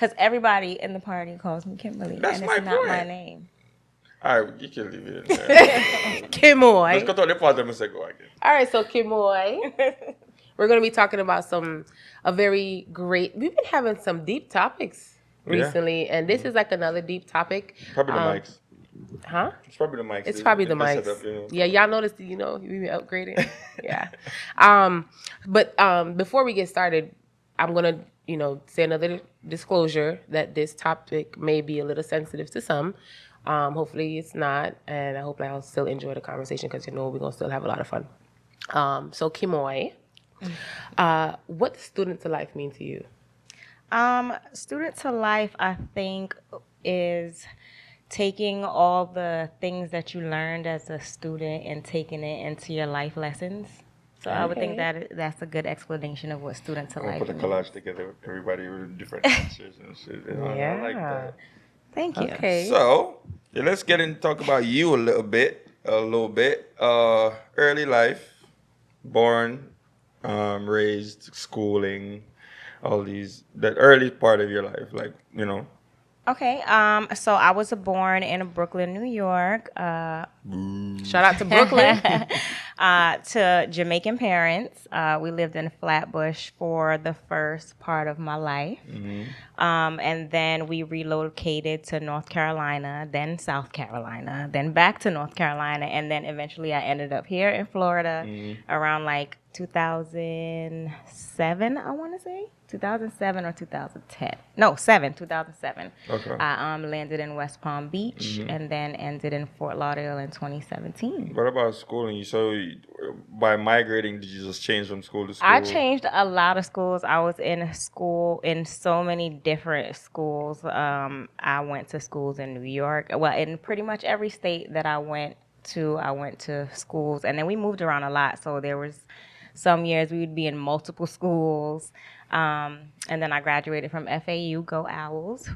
Because everybody in the party calls me Kimberly, That's and my it's not my point. name. All right, you can leave it in there. Kimoy. Let's go to the part of the second again. All right, so Kimoy, we're going to be talking about we've been having some deep topics recently, and this is like another deep topic. Probably the mics. Huh? It's probably the mics. It's probably the mics. Setup, Yeah, y'all noticed, we been upgrading. Yeah. But before we get started, I'm going to, say another disclosure that this topic may be a little sensitive to some. Hopefully it's not, and I hope I'll still enjoy the conversation because we're going to still have a lot of fun. So Kimoy, what does student to life mean to you? Student to life, I think, is taking all the things that you learned as a student and taking it into your life lessons. So I would think that's a good explanation of what student to life put the means. collage together with everybody with different answers and shit. I like that. Thank you. Okay. So let's get in and talk about you a little bit. Early life, born, raised, schooling, all these, that early part of your life, Okay. So I was born in Brooklyn, New York. Shout out to Brooklyn. To Jamaican parents. We lived in Flatbush for the first part of my life. And then we relocated to North Carolina, then South Carolina, then back to North Carolina. And then eventually I ended up here in Florida around like 2007, I want to say. 2007 or 2010. No, 2007. Okay. I landed in West Palm Beach and then ended in Fort Lauderdale in 2017. What about schooling? By migrating, did you just change from school to school? I changed a lot of schools. I was in school in so many different schools. I went to schools in New York. Well, in pretty much every state that I went to schools. And then we moved around a lot. So there was some years we would be in multiple schools. And then I graduated from FAU, Go Owls,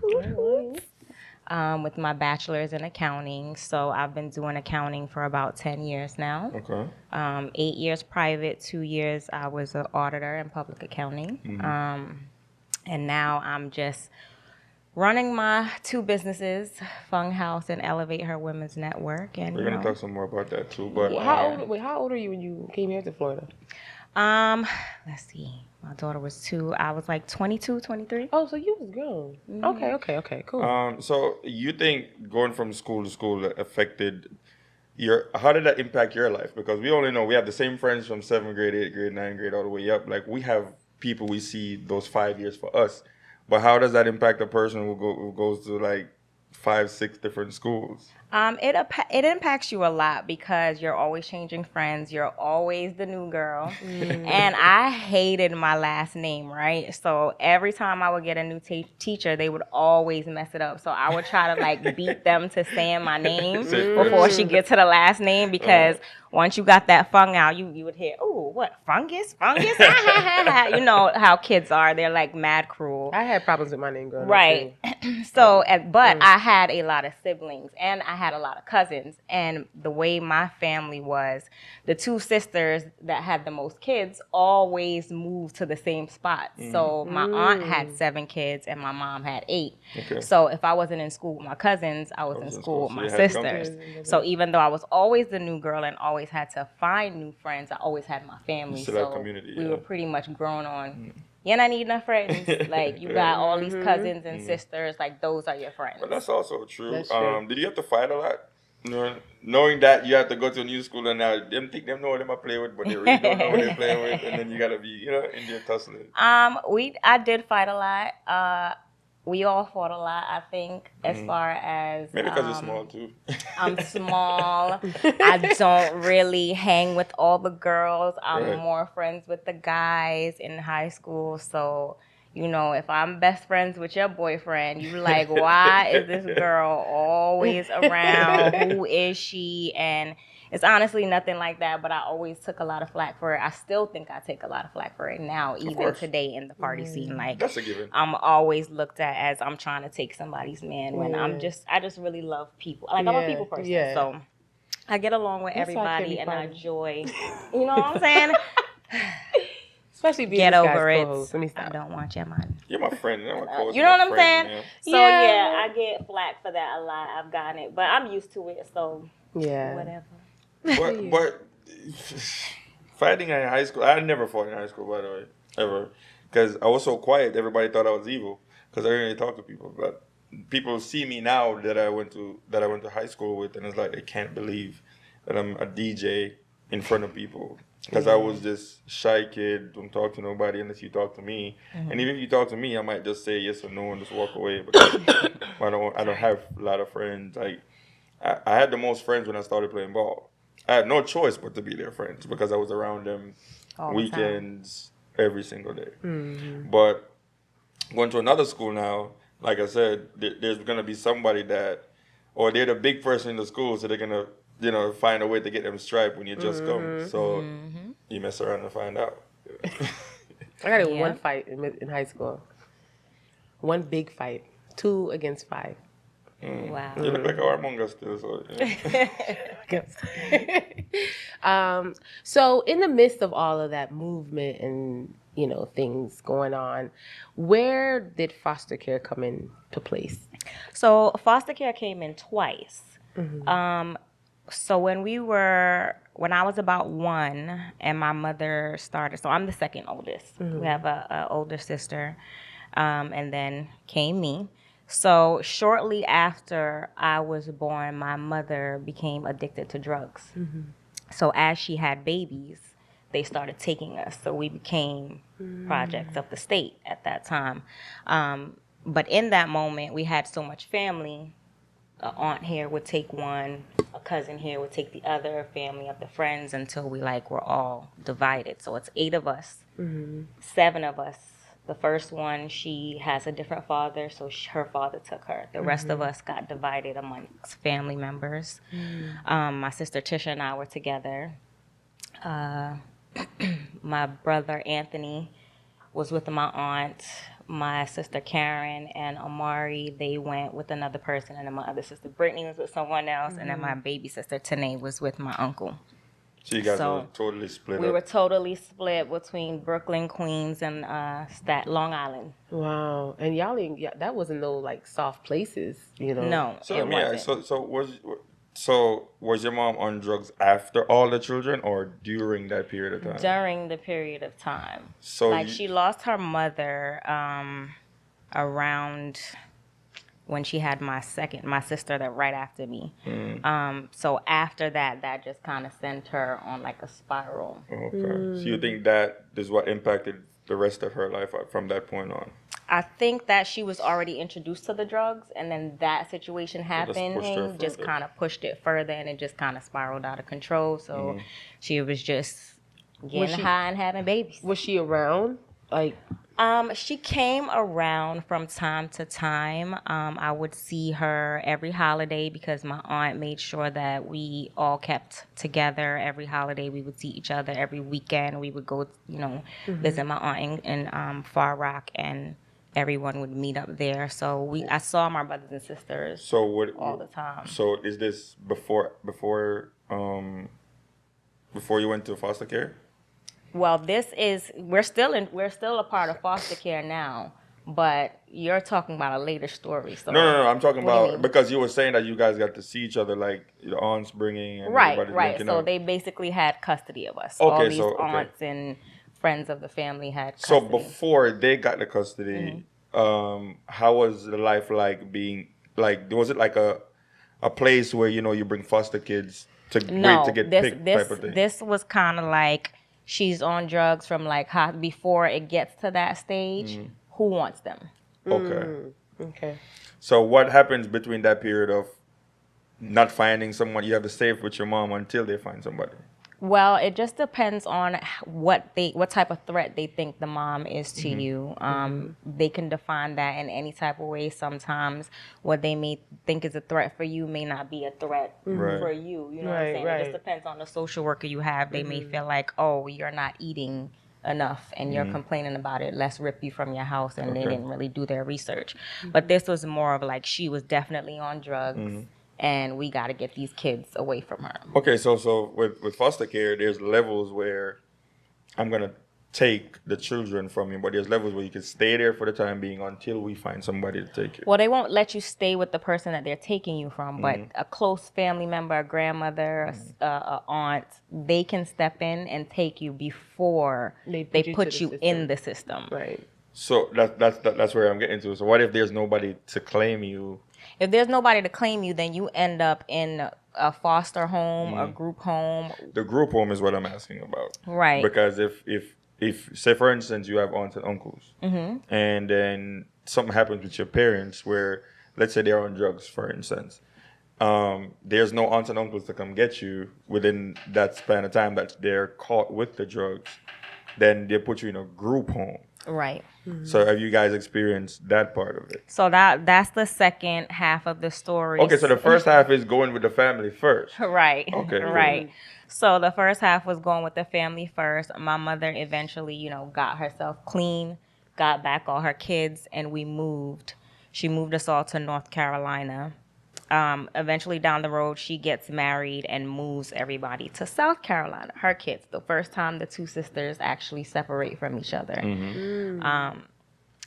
with my bachelor's in accounting. So I've been doing accounting for about 10 years now. Okay. 8 years private, 2 years I was an auditor in public accounting. And now I'm just running my two businesses, Fung House and Elevate Her Women's Network. And we're going to talk some more about that too. But How old are you when you came here to Florida? Let's see. My daughter was 2. I was like 22, 23. Oh, so you was grown. Okay, cool. So you think going from school to school affected how did that impact your life? Because we only know we have the same friends from 7th grade, 8th grade, 9th grade, all the way up. Like we have people we see those 5 years for us. But how does that impact a person who goes to like 5, 6 different schools? It impacts you a lot because you're always changing friends. You're always the new girl. And I hated my last name, right? So every time I would get a new teacher, they would always mess it up. So I would try to like beat them to saying my name before she gets to the last name because once you got that fung out, you would hear, oh, what, fungus? You know how kids are. They're like mad cruel. I had problems with my name growing up. Right. So, but I had a lot of siblings and I had a lot of cousins. And the way my family was, the 2 sisters that had the most kids always moved to the same spot. So my aunt had 7 kids and my mom had 8. Okay. So if I wasn't in school with my cousins, I was in school with my sisters. So even though I was always the new girl and always had to find new friends, I always had my family. So community, we were pretty much grown on. You're not need no friends. Like you got all these cousins and sisters. Like those are your friends. But that's also true. That's true. Did you have to fight a lot? Knowing that you have to go to a new school and now them think them know what they might play with, but they really don't know what they're playing with, and then you gotta be, in there tussling. I did fight a lot. We all fought a lot, I think, as far as... Maybe because you're small, too. I'm small. I don't really hang with all the girls. I'm more friends with the guys in high school. So, if I'm best friends with your boyfriend, you like, why is this girl always around? Who is she? And it's honestly nothing like that, but I always took a lot of flack for it. I still think I take a lot of flack for it now, even today in the party scene. Like, that's a given. I'm always looked at as I'm trying to take somebody's man when I just really love people. Like, I'm a people person. Yeah. So I get along with everybody and I enjoy, you know what I'm saying? Especially being Get this guy's over it. co-host. Let me I stop. don't want your money. You're my friend. You're my co-host, You know my what I'm friend, saying? man. So Yeah. yeah, I get flack for that a lot. I've gotten it, but I'm used to it. So Yeah. whatever. But fighting in high school, I never fought in high school, by the way, ever, because I was so quiet. Everybody thought I was evil because I didn't really talk to people. But people see me now that I went to high school with, and it's like they can't believe that I'm a DJ in front of people. Because I was this shy kid, don't talk to nobody unless you talk to me. And even if you talk to me, I might just say yes or no and just walk away because I don't have a lot of friends. Like I had the most friends when I started playing ball. I had no choice but to be their friends because I was around them All the time. weekends every single day. But going to another school now, like I said, there's gonna be somebody that, or they're the big person in the school, so they're gonna find a way to get them striped when you just come. So you mess around and find out. I got in Yeah. one fight in high school. One big fight. 2 against 5. Wow. You look like our Among Us still. So, So in the midst of all of that movement and things going on, where did foster care come into place? So foster care came in twice. So when I was about 1 and my mother started, so I'm the second oldest. We have a older sister, and then came me. So shortly after I was born, my mother became addicted to drugs. So as she had babies, they started taking us. So we became projects of the state at that time. But in that moment, we had so much family. An aunt here would take one, a cousin here would take the other, family of the friends, until we were all divided. So it's 8 of us, 7 of us. The first one, she has a different father, so her father took her. The rest of us got divided amongst family members. My sister Tisha and I were together. My brother Anthony was with my aunt. My sister Karen and Amari, they went with another person, and then my other sister Brittany was with someone else, and then my baby sister Tanae was with my uncle. so you guys So, were totally split We up. were totally split between Brooklyn, Queens, and Long Island. Wow. And y'all that wasn't no soft places, No, So it let me wasn't. ask, so was your mom on drugs after all the children or during that period of time? During the period of time. So She lost her mother around when she had my sister that right after me. So after that just kind of sent her on a spiral. Okay. So you think that is what impacted the rest of her life from that point on? I think that she was already introduced to the drugs, and then that situation happened pushed her and just further. kind of pushed it further, and it just kind of spiraled out of control. So she was just getting high and having babies. Was she around? She came around from time to time. I would see her every holiday because my aunt made sure that we all kept together. Every holiday we would see each other. Every weekend we would go, visit my aunt in Far Rock, and everyone would meet up there. So I saw my brothers and sisters all the time. So is this before you went to foster care? Well, we're still a part of foster care now, but you're talking about a later story. So No. I'm talking What do you about mean? because you were saying that you guys got to see each other, like your aunts bringing and everybody Right. linking So up. they basically had custody of us. Okay, All these okay. aunts and friends of the family had So custody. before they got the custody, how was the life like being like? Was it like a place where you bring foster kids to wait to get picked type of thing? This was kind of like she's on drugs from before it gets to that stage. Who wants them? Okay. Okay. So what happens between that period of not finding someone? You have to stay with your mom until they find somebody. Well, it just depends on what type of threat they think the mom is to you. They can define that in any type of way. Sometimes what they may think is a threat for you may not be a threat for you. You know what I'm saying? It just depends on the social worker you have. They may feel like, oh, you're not eating enough and you're complaining about it. Let's rip you from your house. And they didn't really do their research. But this was more of she was definitely on drugs. And we got to get these kids away from her. Okay, so with foster care, there's levels where I'm gonna take the children from you, but there's levels where you can stay there for the time being until we find somebody to take you. Well, they won't let you stay with the person that they're taking you from, but a close family member, a grandmother, a aunt, they can step in and take you before they put you in the system. Right. So that's where I'm getting to. So what if there's nobody to claim you? If there's nobody to claim you, then you end up in a foster home, a group home. The group home is what I'm asking about. Right. Because if say for instance you have aunts and uncles, and then something happens with your parents where let's say they're on drugs, for instance, there's no aunts and uncles to come get you within that span of time that they're caught with the drugs, then they put you in a group home. Right. So have you guys experienced that part of it? So that's the second half of the story. Okay, so the first half is going with the family first. Right. Okay, cool. Right. So the first half was going with the family first. My mother eventually, got herself clean, got back all her kids, and we moved. She moved us all to North Carolina. Eventually down the road, she gets married and moves everybody to South Carolina. Her kids, the first time the two sisters actually separate from each other.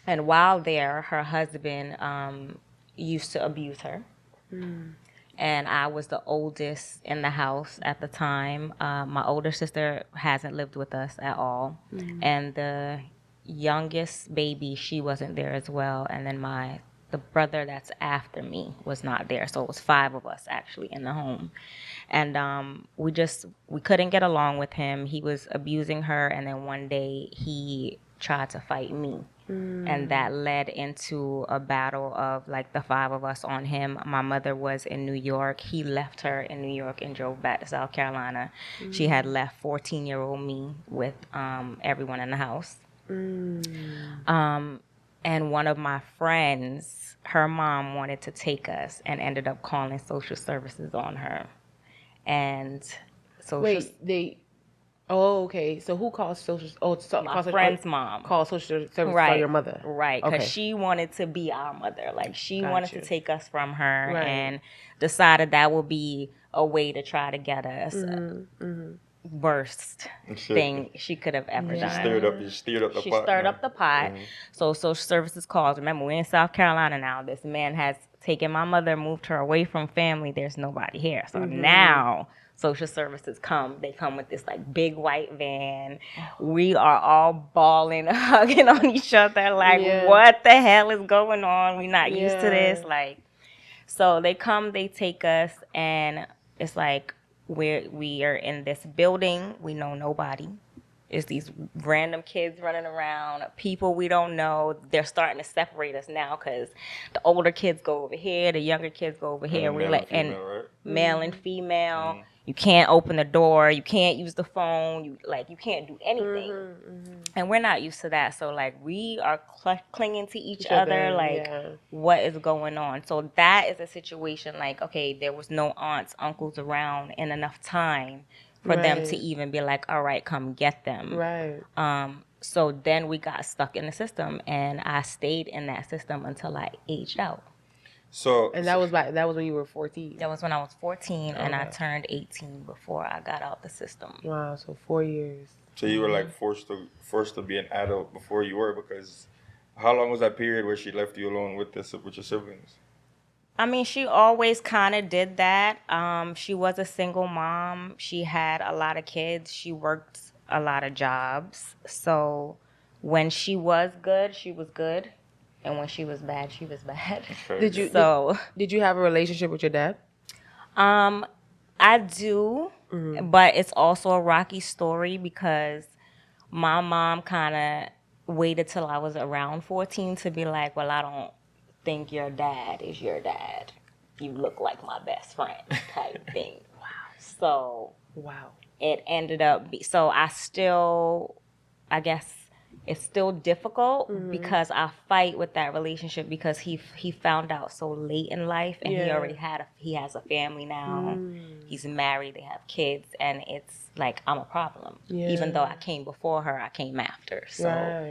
And while there, her husband used to abuse her. And I was the oldest in the house at the time. My older sister hasn't lived with us at all. And the youngest baby, she wasn't there as well. And then the brother that's after me was not there. So it was 5 of us actually in the home. And we couldn't get along with him. He was abusing her. And then one day he tried to fight me. And that led into a battle of like the 5 of us on him. My mother was in New York. He left her in New York and drove back to South Carolina. She had left 14-year-old me with everyone in the house. And one of my friends, her mom wanted to take us and ended up calling social services on her. And so Oh, okay. So who calls social? Oh, my friend's mom called social services on your mother, right? Because she wanted to be our mother. Like she wanted to take us from her, Right. and decided that would be a way to try to get us. Worst thing she could have ever done. She stirred up the pot. She stirred up the pot. So social services calls. Remember, we're in South Carolina now. This man has taken my mother, moved her away from family. There's nobody here. So now social services come. They come with this like big white van. We are all bawling, hugging on each other. Like, what the hell is going on? We're not used to this. Like, so they come, they take us, and it's like we are in this building. We know nobody. It's these random kids running around, people we don't know. They're starting to separate us now because the older kids go over here, the younger kids go over here. We're like, and male and female. You can't open the door. You can't use the phone. You can't do anything. And we're not used to that. So like we are clinging to each other. Like what is going on? So that is a situation like, okay, there was no aunts, uncles around in enough time for them to even be like, all right, come get them. Right. So then we got stuck in the system, and I stayed in that system until I aged out. And that was when you were 14. That was when I was 14, and I turned 18 before I got out the system. Wow, so 4 years. So you were like forced to be an adult before you were, because how long was that period where she left you alone with your siblings? I mean, she always kind of did that. She was a single mom. She had a lot of kids. She worked a lot of jobs. So when she was good, she was good. And when she was bad, she was bad. Did you have a relationship with your dad? I do, but it's also a rocky story because my mom kind of waited till I was around 14 to be like, well, I don't think your dad is your dad. You look like my best friend type thing. Wow. So it ended up I guess it's still difficult because I fight with that relationship because he found out so late in life, and he has a family now. He's married, they have kids, and it's like I'm a problem. Even though I came before her, I came after. So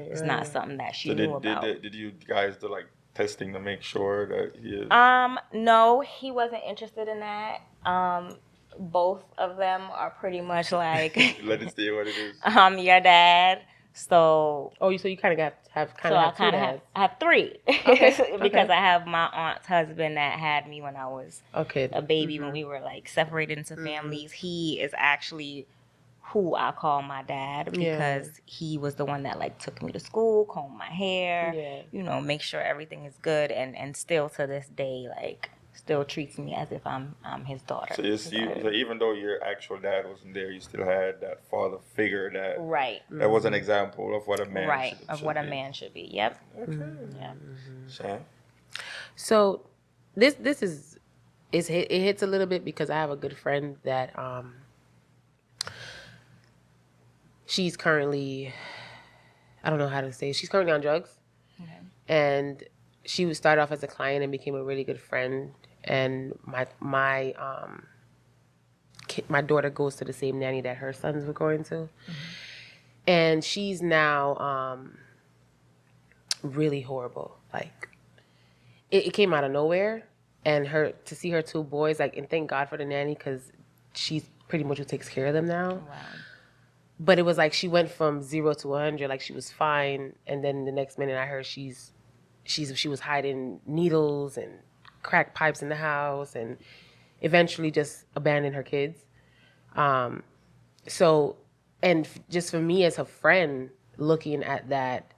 it's not something that she knew about. Did you guys do like testing to make sure that he is? No, he wasn't interested in that. Both of them are pretty much like let it stay what it is. Your dad. So Oh, so you kind of have so I two kind of dads. have three Okay. because I have my aunt's husband that had me when I was Okay. a baby when we were like separated into families. He is actually who I call my dad Yeah. because he was the one that like took me to school, combed my hair, Yeah. you know, make sure everything is good, and still to this day like still treats me as if I'm his daughter. So so even though your actual dad wasn't there, you still had that father figure Right. that was an example of what a man Right. should, Of should what a be. man should be. Yep. Okay. Yeah. So, So this is it hits a little bit because I have a good friend that she's currently, I don't know how to say, she's currently on drugs. Okay. And she would start off as a client and became a really good friend. And my daughter goes to the same nanny that her sons were going to. And she's now really horrible. Like it came out of nowhere, and to see her two boys, like, and thank God for the nanny because she's pretty much who takes care of them now. Wow. But it was like she went from 0 to 100, like she was fine, and then the next minute I heard she was hiding needles and crack pipes in the house, and eventually just abandoned her kids. So, and just for me as a friend looking at that,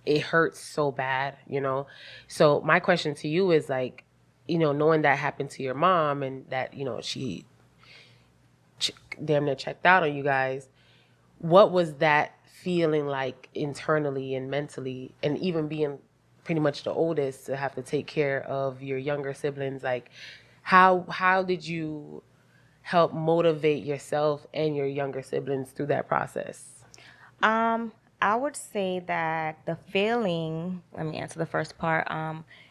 it hurts so bad, you know? So my question to you is like, you know, knowing that happened to your mom and that, you know, she damn near checked out on you guys, what was that feeling like internally and mentally, and even being pretty much the oldest to have to take care of your younger siblings? Like, how did you help motivate yourself and your younger siblings through that process? I would say that the feeling, let me answer the first part.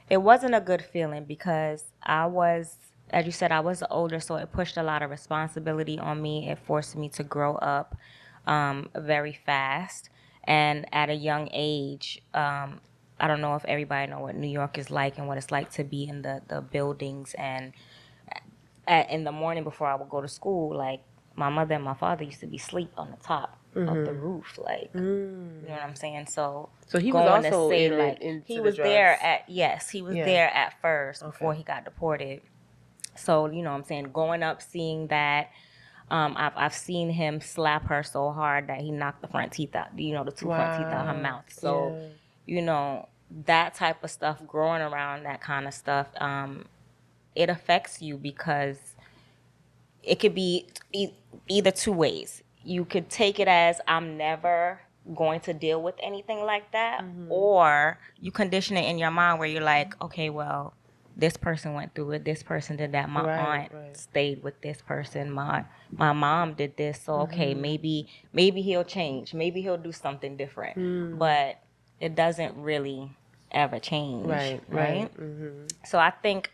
It wasn't a good feeling because I was, as you said, I was older, so it pushed a lot of responsibility on me. It forced me to grow up very fast. And at a young age, I don't know if everybody know what New York is like and what it's like to be in the buildings. And in the morning before I would go to school, like my mother and my father used to be asleep on the top of the roof, like you know what I'm saying. So he was going also to say in like into he the was drugs. there at he was Yeah. there at first before Okay. he got deported. So you know what I'm saying, going up seeing that. I've seen him slap her so hard that he knocked the front teeth out, you know, the two front teeth out her Wow. mouth. So, Yeah. you know, that type of stuff, growing around that kind of stuff, it affects you because it could be either two ways. You could take it as I'm never going to deal with anything like that, or you condition it in your mind where you're like, okay, well, this person went through it, this person did that, my aunt stayed with this person, my mom did this, so okay, maybe he'll change, maybe he'll do something different, but it doesn't really ever change, right? So I think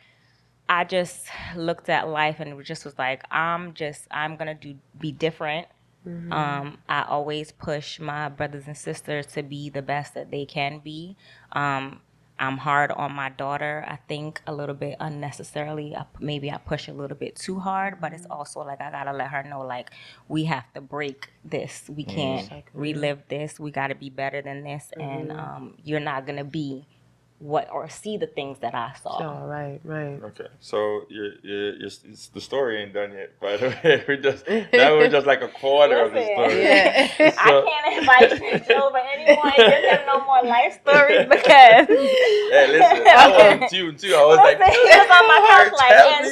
I just looked at life and just was like, I'm gonna be different. I always push my brothers and sisters to be the best that they can be. I'm hard on my daughter, I think a little bit unnecessarily. Maybe I push a little bit too hard, but it's also like I gotta let her know, like, we have to break this. We can't relive this. We gotta be better than this. And you're not gonna be or see the things that I saw. Oh, right. okay. So the story ain't done yet. By the way, that was just like a quarter of the story. Yeah. I can't invite you over anyone. Give them no more life stories because. Hey, listen, I was tuned too. I was like, he was on my couch like, and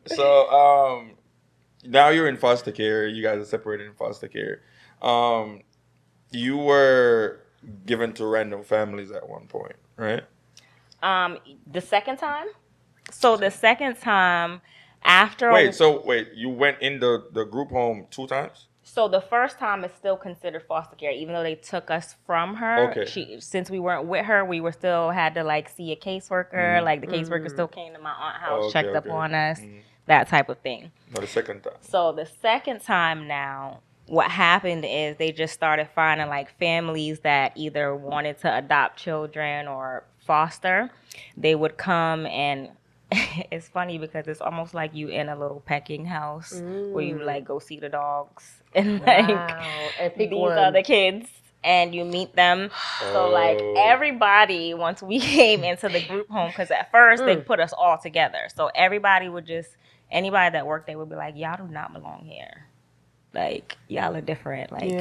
so. So now you're in foster care. You guys are separated in foster care. You were given to random families at one point, right? The second time. So the second time after. Wait, you went in the group home 2 times? So the first time is still considered foster care, even though they took us from her. Okay. Since we weren't with her, we were still had to like see a caseworker. Like the caseworker still came to my aunt's house, checked up on us, that type of thing. No, the second time. So the second time now, what happened is they just started finding like families that either wanted to adopt children or foster. They would come and it's funny because it's almost like you in a little pecking house where you like go see the dogs and like And pick these one. are the kids and you meet them. So like everybody, once we came into the group home, because at first they put us all together. So everybody would just, anybody that worked there would be like, y'all do not belong here. Like, y'all are different. Like,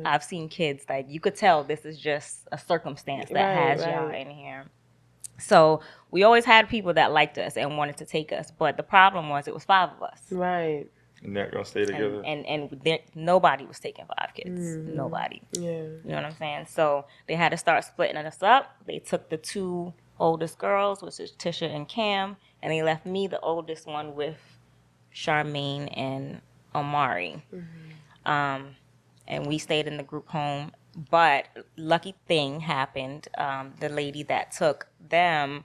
I've seen kids, like, you could tell this is just a circumstance that has y'all in here. So we always had people that liked us and wanted to take us. But the problem was it was 5 of us. Right. And they're gonna stay together. And nobody was taking 5 kids. Nobody. Yeah. You know what I'm saying? So they had to start splitting us up. They took the 2 oldest girls, which is Tisha and Cam, and they left me, the oldest one, with Charmaine and Omari. And we stayed in the group home. But lucky thing happened. The lady that took them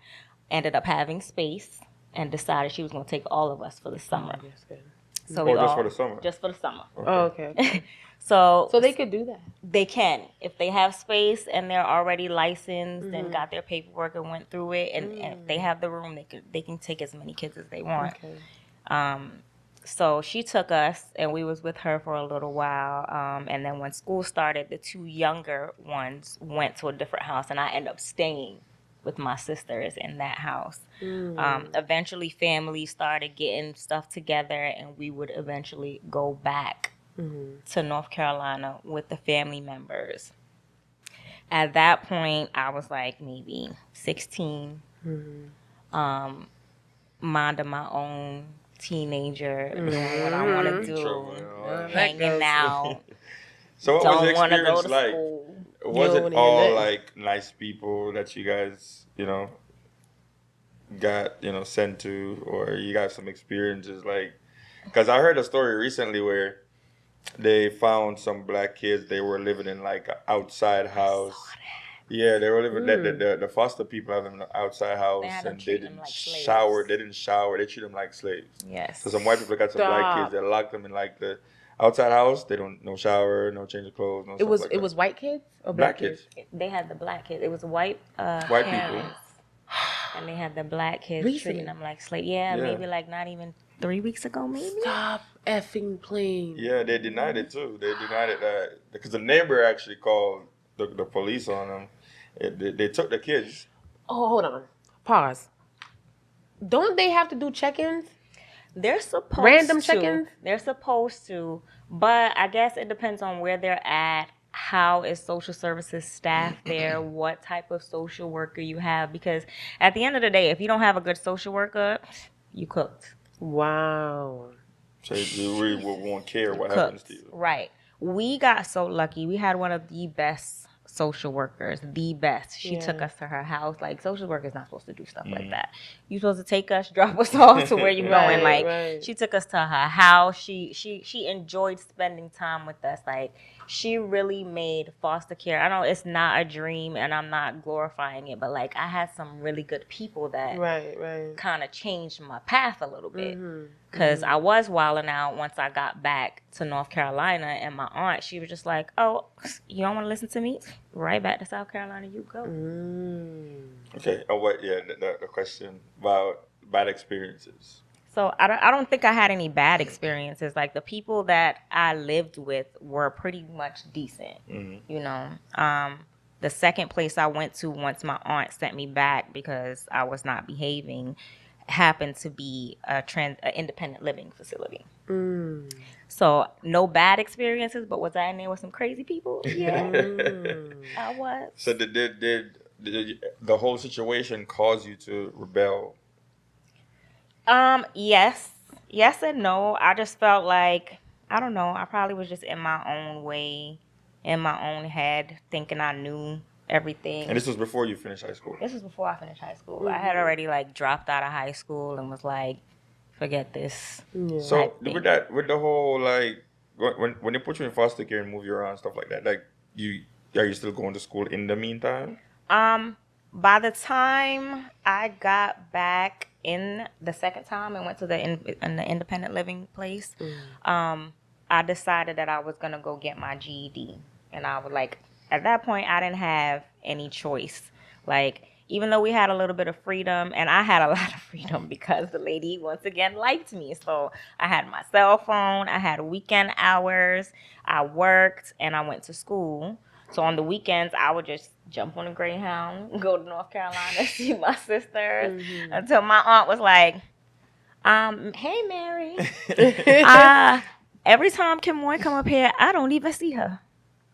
ended up having space and decided she was going to take all of us for the summer. So just for the summer? Just for the summer. Okay. Oh, okay. So they could do that. They can. If they have space and they're already licensed and got their paperwork and went through it, and if they have the room, they can take as many kids as they want. Okay. So she took us, and we was with her for a little while. And then when school started, the 2 younger ones went to a different house, and I ended up staying with my sisters in that house. Eventually, families started getting stuff together, and we would eventually go back to North Carolina with the family members. At that point, I was like maybe 16, minding my own teenager, doing what I want to do, hanging out. So what was the Don't want to go experience to like? school. Was You don't it wanna all hear that. like nice people that you guys, got, sent to, or you got some experiences like? Because I heard a story recently where they found some black kids. They were living in like an outside house. Yeah, they were living. The foster people have them in an outside house, had to and they treat them didn't like slaves. shower. They didn't shower. They treat them like slaves. Yes. So some white people got some black kids that locked them in like the outside house. They don't no shower, no change of clothes, no. It was white kids or black kids. They had the black kids. It was white White parents, people. and they had the black kids Recently? treating them like slaves. Yeah, maybe like not even 3 weeks ago, maybe. Stop effing playing. Yeah, they denied it too. They denied it because the neighbor actually called the police on them. They took the kids. Oh, hold on. Pause. Don't they have to do check-ins? They're supposed Random to. check-ins? They're supposed to, but I guess it depends on where they're at. How is social services staff there? What type of social worker you have? Because at the end of the day, if you don't have a good social worker, you cooked. Wow. So you really won't care what Cooked. happens to you. Right. We got so lucky. We had one of the best social workers, the best. She took us to her house. Like, social work is not supposed to do stuff like that. You're supposed to take us, drop us off to where you're going. Like, she took us to her house. She enjoyed spending time with us. Like, she really made foster care. I know it's not a dream, and I'm not glorifying it, but like, I had some really good people that kind of changed my path a little bit. Because I was wilding out once I got back to North Carolina, and my aunt, she was just like, oh, you don't want to listen to me? Right back to South Carolina you go. Okay. Oh, what? Yeah, the question about bad experiences. So I don't think I had any bad experiences. Like, the people that I lived with were pretty much decent, you know. The second place I went to once my aunt sent me back because I was not behaving happened to be a independent living facility. So no bad experiences, but was I in there with some crazy people? Yeah, I was. So did the whole situation cause you to rebel? Yes and no. I just felt like, I don't know, I probably was just in my own way, in my own head, thinking I knew everything. And this was before you finished high school? This was before I finished high school. I had already like dropped out of high school and was like, forget this. So with the whole like when they put you in foster care and move you around, stuff like that, like are you still going to school in the meantime? By the time I got back in the second time and went to the independent living place, I decided that I was gonna go get my GED, and I was like, at that point I didn't have any choice. Like, even though we had a little bit of freedom, and I had a lot of freedom because the lady once again liked me. So I had my cell phone, I had weekend hours, I worked, and I went to school. So on the weekends, I would just jump on a Greyhound, go to North Carolina, see my sisters, until my aunt was like, hey, Mary. Every time Kim Moy come up here, I don't even see her.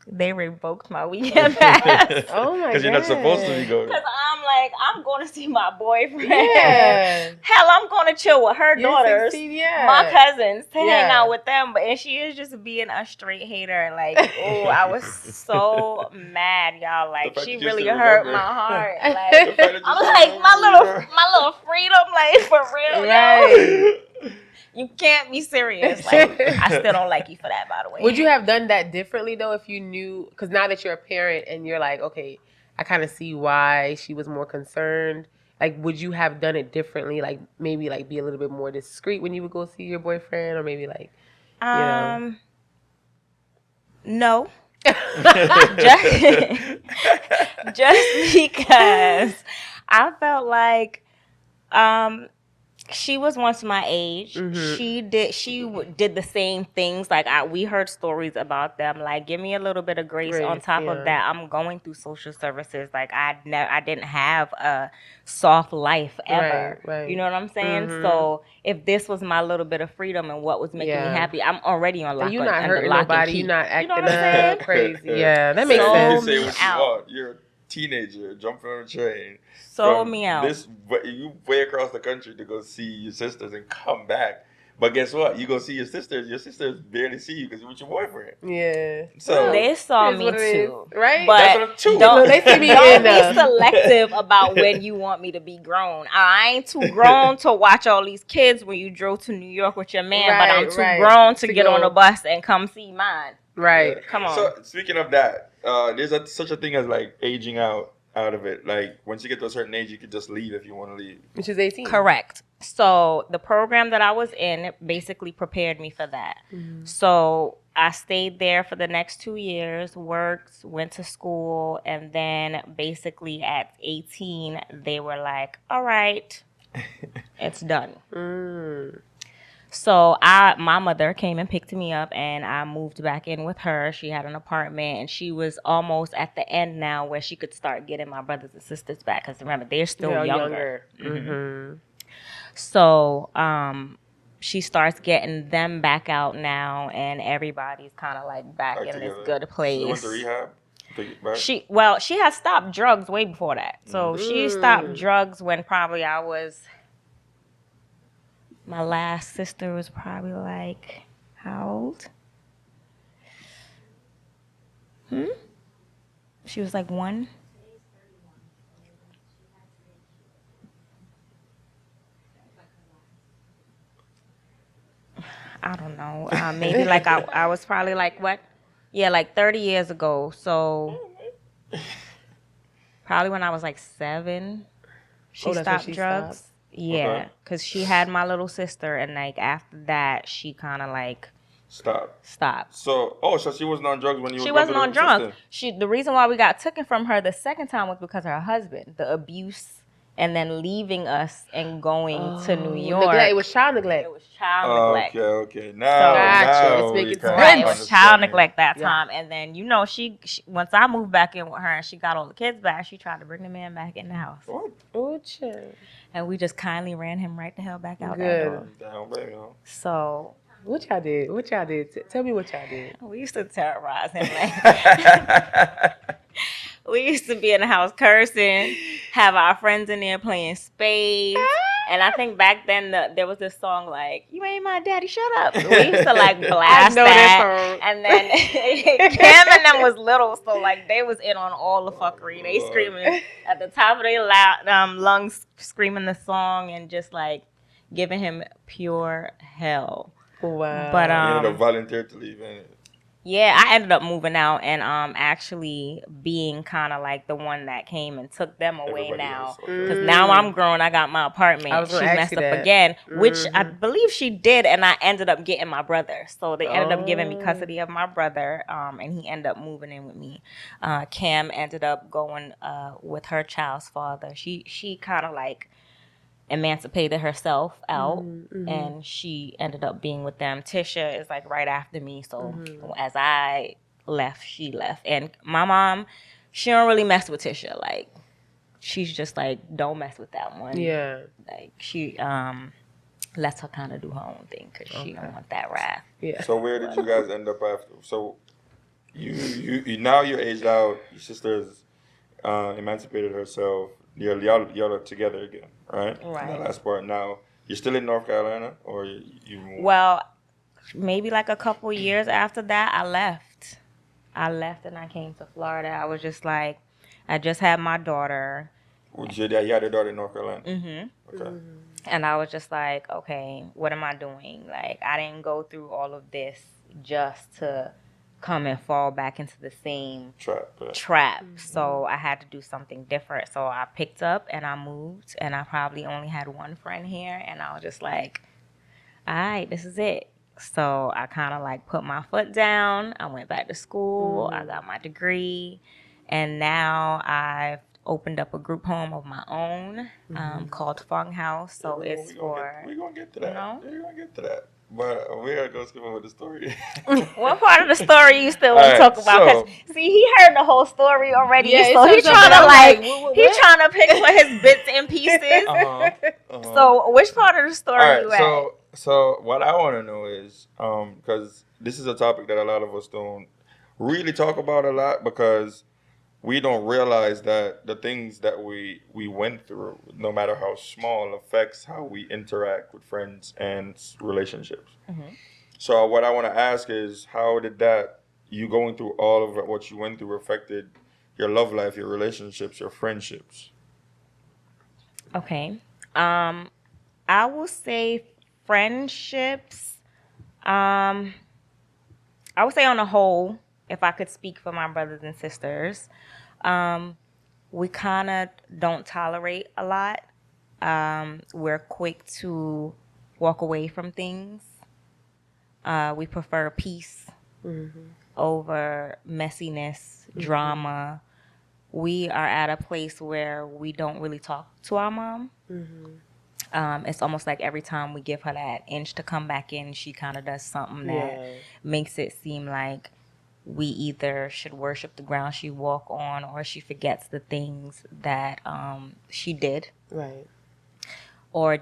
They revoked my weekend pass. Oh my god! Because you're not supposed to be going. Because I'm like, I'm going to see my boyfriend. Yeah. Hell, I'm going to chill with her You're daughters, 16, yeah. my cousins, to hang Yeah. out with them. And she is just being a straight hater. Like, oh, I was so mad, y'all. Like, The fact she that you really still hurt remember. my heart. The Like, fact that you I'm still like, remember. my little freedom, like, for real, yo. Right. You can't be serious. Like, I still don't like you for that, by the way. Would you have done that differently though if you knew? Because now that you're a parent and you're like, okay, I kind of see why she was more concerned. Like, would you have done it differently? Like, maybe like be a little bit more discreet when you would go see your boyfriend, or maybe like, you know. No. just because I felt like she was once my age. She did the same things. Like we heard stories about them. Like, give me a little bit of grace. On top of that, I'm going through social services. Like I didn't have a soft life ever. Right. You know what I'm saying? So if this was my little bit of freedom and what was making me happy, I'm already on lock. And you're not under hurting lock and nobody. key. You're not acting You know what I'm saying? up crazy. Yeah, that makes So sense. You say what you out. want. You're a teenager jumping on a train. Sold from me out. You way across the country to go see your sisters and come back. But guess what? You go see your sisters. Your sisters barely see you because you're with your boyfriend. Yeah. So They saw Here's me what it is, too, right? But That's what I'm too. don't, They see me don't be enough. selective about when you want me to be grown. I ain't too grown to watch all these kids when you drove to New York with your man, but I'm too grown to get on a bus and come see mine. Right. Yeah. Come on. So speaking of that, there's such a thing as like aging out of it. Like once you get to a certain age, you can just leave if you want to leave. Which is 18. Correct. So the program that I was in basically prepared me for that. So I stayed there for the next 2 years, worked, went to school, and then basically at 18, they were like, all right, it's done. So my mother came and picked me up, and I moved back in with her. She had an apartment, and she was almost at the end now where she could start getting my brothers and sisters back. Because remember, they're still younger. So she starts getting them back out now, and everybody's kind of like back in this good place. She went to rehab. She had stopped drugs way before that. So she stopped drugs when probably I was. My last sister was probably like, how old? She was like 1. I don't know. Maybe like I was probably like what? Yeah, like 30 years ago. So probably when I was like 7, she stopped drugs. Stopped. Yeah, because she had my little sister, and like after that, she kind of like stopped. So, so she wasn't on drugs when you were. She wasn't on drugs. The reason why we got taken from her the second time was because of her husband, the abuse, and then leaving us and going to New York. Neglect. It was child neglect. It was child neglect. Okay. Now, Gotcha. It's we making kinda sense. Right, it was understand. child neglect that time, and then she once I moved back in with her and she got all the kids back, she tried to bring the man back in the house. What? Oh, chill. And we just kindly ran him right the hell back out Good. that door. Down, baby. So What y'all did? Tell me what y'all did. we used to terrorize him. Like, we used to be in the house cursing, have our friends in there playing spades. And I think back then there was this song like, "You ain't my daddy, shut up." We used to like blast that. And then Cam and them was little, so like they was in on all the fuckery. They screaming at the top of their lungs, screaming the song and just like giving him pure hell. Wow. But you ended up volunteering to leave. Yeah, I ended up moving out and actually being kind of like the one that came and took them away Everybody now. else. Okay. Because now I'm grown, I got my I apartment. was gonna She ask messed you up that. again, which I believe she did, and I ended up getting my brother. So they ended up giving me Oh. custody of my brother, and he ended up moving in with me. Cam ended up going with her child's father. She kind of like emancipated herself out, and she ended up being with them. Tisha is like right after me, so as I left, she left. And my mom, she don't really mess with Tisha. Like, she's just like, don't mess with that one. Yeah. Like, she lets her kind of do her own thing because she don't want that wrath. Yeah. So where did you guys end up after? So you now you're aged out. Your sister's emancipated herself. Y'all are together again, right? Right. The last part. Now you're still in North Carolina, or you moved? Well, maybe like a couple years after that, I left. And I came to Florida. I was just like, I just had my daughter. You had a daughter in North Carolina. Mm-hmm. Okay. And I was just like, okay, what am I doing? Like, I didn't go through all of this just to come and fall back into the same trap. So I had to do something different. So I picked up and I moved, and I probably only had one friend here. And I was just like, all right, this is it. So I kind of like put my foot down. I went back to school. I got my degree. And now I've opened up a group home of my own called Fung House. So it's for... We're going to get to that. No? We're going to get to that. But we're going to go skip over the story. What part of the story you still want to talk about? so- 'Cause, see, he heard the whole story already. Yeah, so it he's says trying to something. I'm like, like, what? he's trying to pick for his bits and pieces. So which part of the story All right, you at? so what I want to know is, because this is a topic that a lot of us don't really talk about a lot, because we don't realize that the things that we went through, no matter how small, affects how we interact with friends and relationships. So what I want to ask is, how did that, you going through all of what you went through, affected your love life, your relationships, your friendships? Okay. I will say friendships. I would say on the whole, if I could speak for my brothers and sisters, we kind of don't tolerate a lot. We're quick to walk away from things. We prefer peace over messiness, drama. We are at a place where we don't really talk to our mom. It's almost like every time we give her that inch to come back in, she kind of does something that makes it seem like we either should worship the ground she walk on, or she forgets the things that she did, Right. or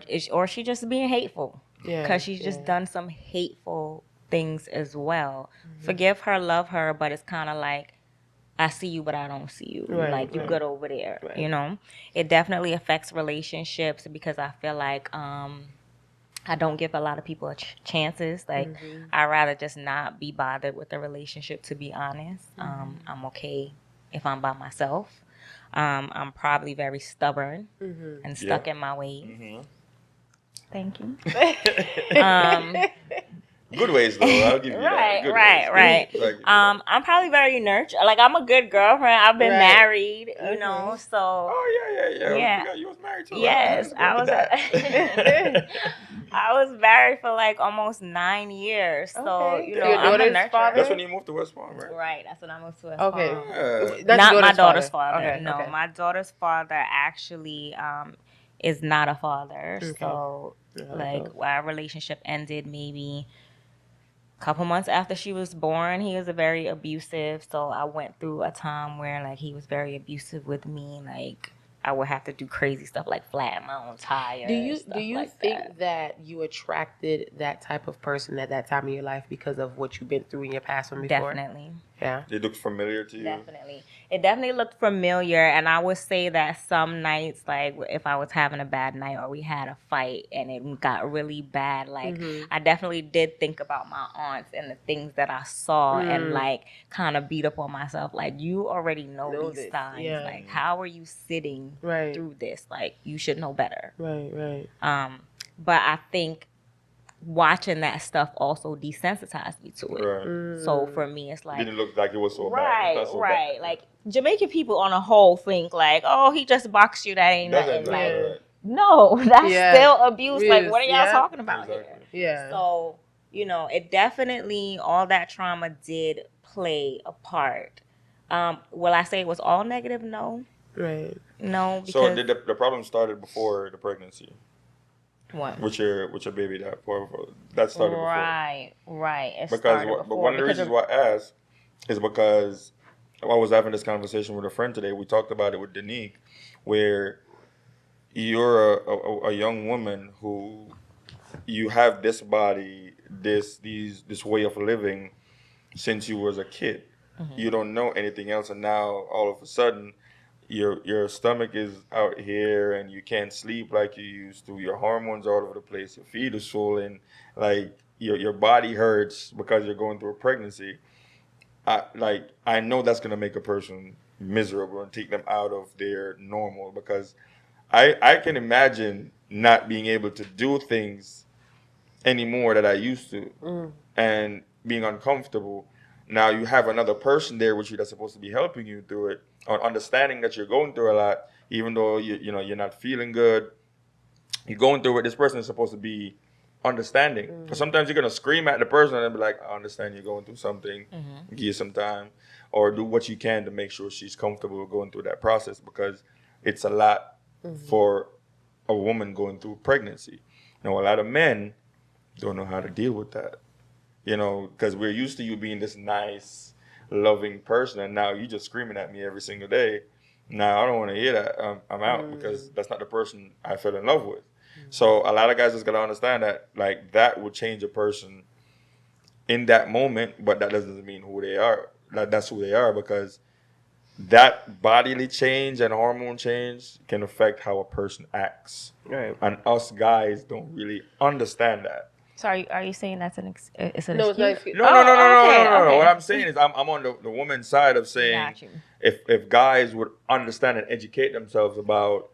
she just being hateful, Yeah. because she's just done some hateful things as well. Forgive her, love her, but it's kind of like, I see you, but I don't see you. Right, Like, you right. good over there, Right. you know? It definitely affects relationships, because I feel like I don't give a lot of people chances. Like, I'd rather just not be bothered with the relationship, to be honest. I'm okay if I'm by myself. I'm probably very stubborn and stuck in my ways. Thank you. Good ways, though. I'll give you that. Good Right. ways. I'm probably very nurturing. Like, I'm a good girlfriend. I've been Right. married, you know, so. Oh, yeah. Yeah. I forgot you was married too. Yes, I was. That. I was married for like almost 9 years, so Okay. you know, Your I'm a daughter's nurturer. father? That's when you moved to West Palm, right? Right, that's when I moved to West Okay. Palm. Yeah. Not my daughter's father. Okay. No, Okay. my daughter's father actually is not a father. Okay. So Yeah, like okay. our relationship ended maybe a couple months after she was born. He was very abusive, so I went through a time where like he was very abusive with me. Like, I would have to do crazy stuff like flatten my own tire. Do you like think that you attracted that type of person at that time in your life because of what you've been through in your past one before? Definitely. Yeah. It looks familiar to you? Definitely. It definitely looked familiar, and I would say that some nights, like if I was having a bad night or we had a fight and it got really bad, like I definitely did think about my aunts and the things that I saw and like kind of beat up on myself. Like, you already know these this. signs. Yeah. Like, how are you sitting Right. through this? Like, you should know better. Right. But I think watching that stuff also desensitized me to it. Right. So for me, it's It like, didn't look like it was so bad. right, It's not so right. bad. Like Jamaican people on a whole think like, oh, he just boxed you. That ain't Doesn't nothing. matter, Like, right. no, that's Yeah. still abuse. Like, Abuse, what are y'all yeah. talking about Exactly. here? Yeah. So, it definitely, all that trauma did play a part. Will I say it was all negative? No. Right. No, So because did the problem started before the pregnancy what? with your baby that started before? Right. It Because started but before. one of the because reasons why I asked is because I was having this conversation with a friend today. We talked about it with Danique, where you're a young woman who you have this body, this way of living since you was a kid. You don't know anything else, and now all of a sudden your stomach is out here and you can't sleep like you used to. Your hormones all over the place. Your feet are swollen. Like your body hurts because you're going through a pregnancy. I know that's gonna make a person miserable and take them out of their normal, because I can imagine not being able to do things anymore that I used to, and being uncomfortable. Now you have another person there with you that's supposed to be helping you through it, or understanding that you're going through a lot, even though you're not feeling good. You're going through it. This person is supposed to be understanding. But sometimes you're gonna scream at the person and be like, "I understand you're going through something. Give you some time, or do what you can to make sure she's comfortable going through that process, because it's a lot for a woman going through pregnancy. Now, a lot of men don't know how to deal with that, because we're used to you being this nice, loving person, and now you just screaming at me every single day. Now, I don't want to hear that. I'm out, because that's not the person I fell in love with. So a lot of guys just got to understand that, like, that will change a person in that moment, but that doesn't mean who they are. That's who they are, because that bodily change and hormone change can affect how a person acts. Right. And us guys don't really understand that. So are you saying that's it's an No, it's not. excuse? No. Okay. What I'm saying is I'm on the woman's side of saying, Got you. if guys would understand and educate themselves about